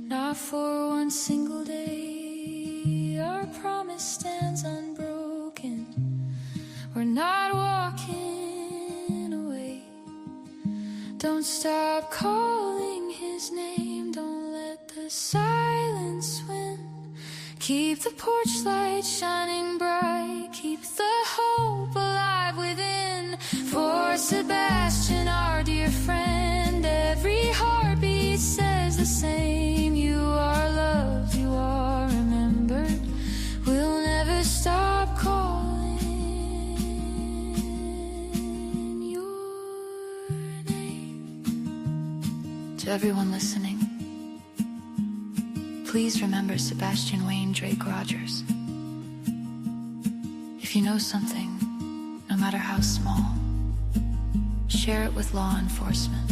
not for one single day. Our promise stands unbroken, we're not walking away. Don't stop calling his name, don't let the silence win. Keep the porch light shining bright, keep the hope alive within. For Sebastian, our dear friend, every heartbeat says the same. You are loved, you are remembered. We'll never stop calling your name. To everyone listening, please remember Sebastian Wayne Drake Rogers. If you know something, no matter how small, share it with law enforcement.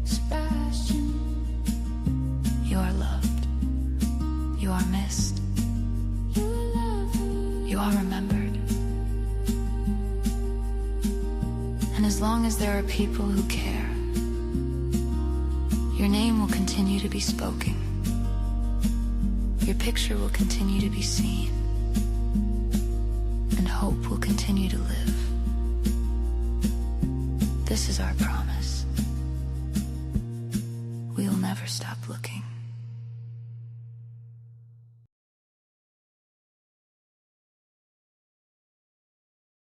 Sebastian, you are loved. You are missed. You are remembered. And as long as there are people who care, your name will continue to be spoken. Your picture will continue to be seen, and hope will continue to live. This is our promise.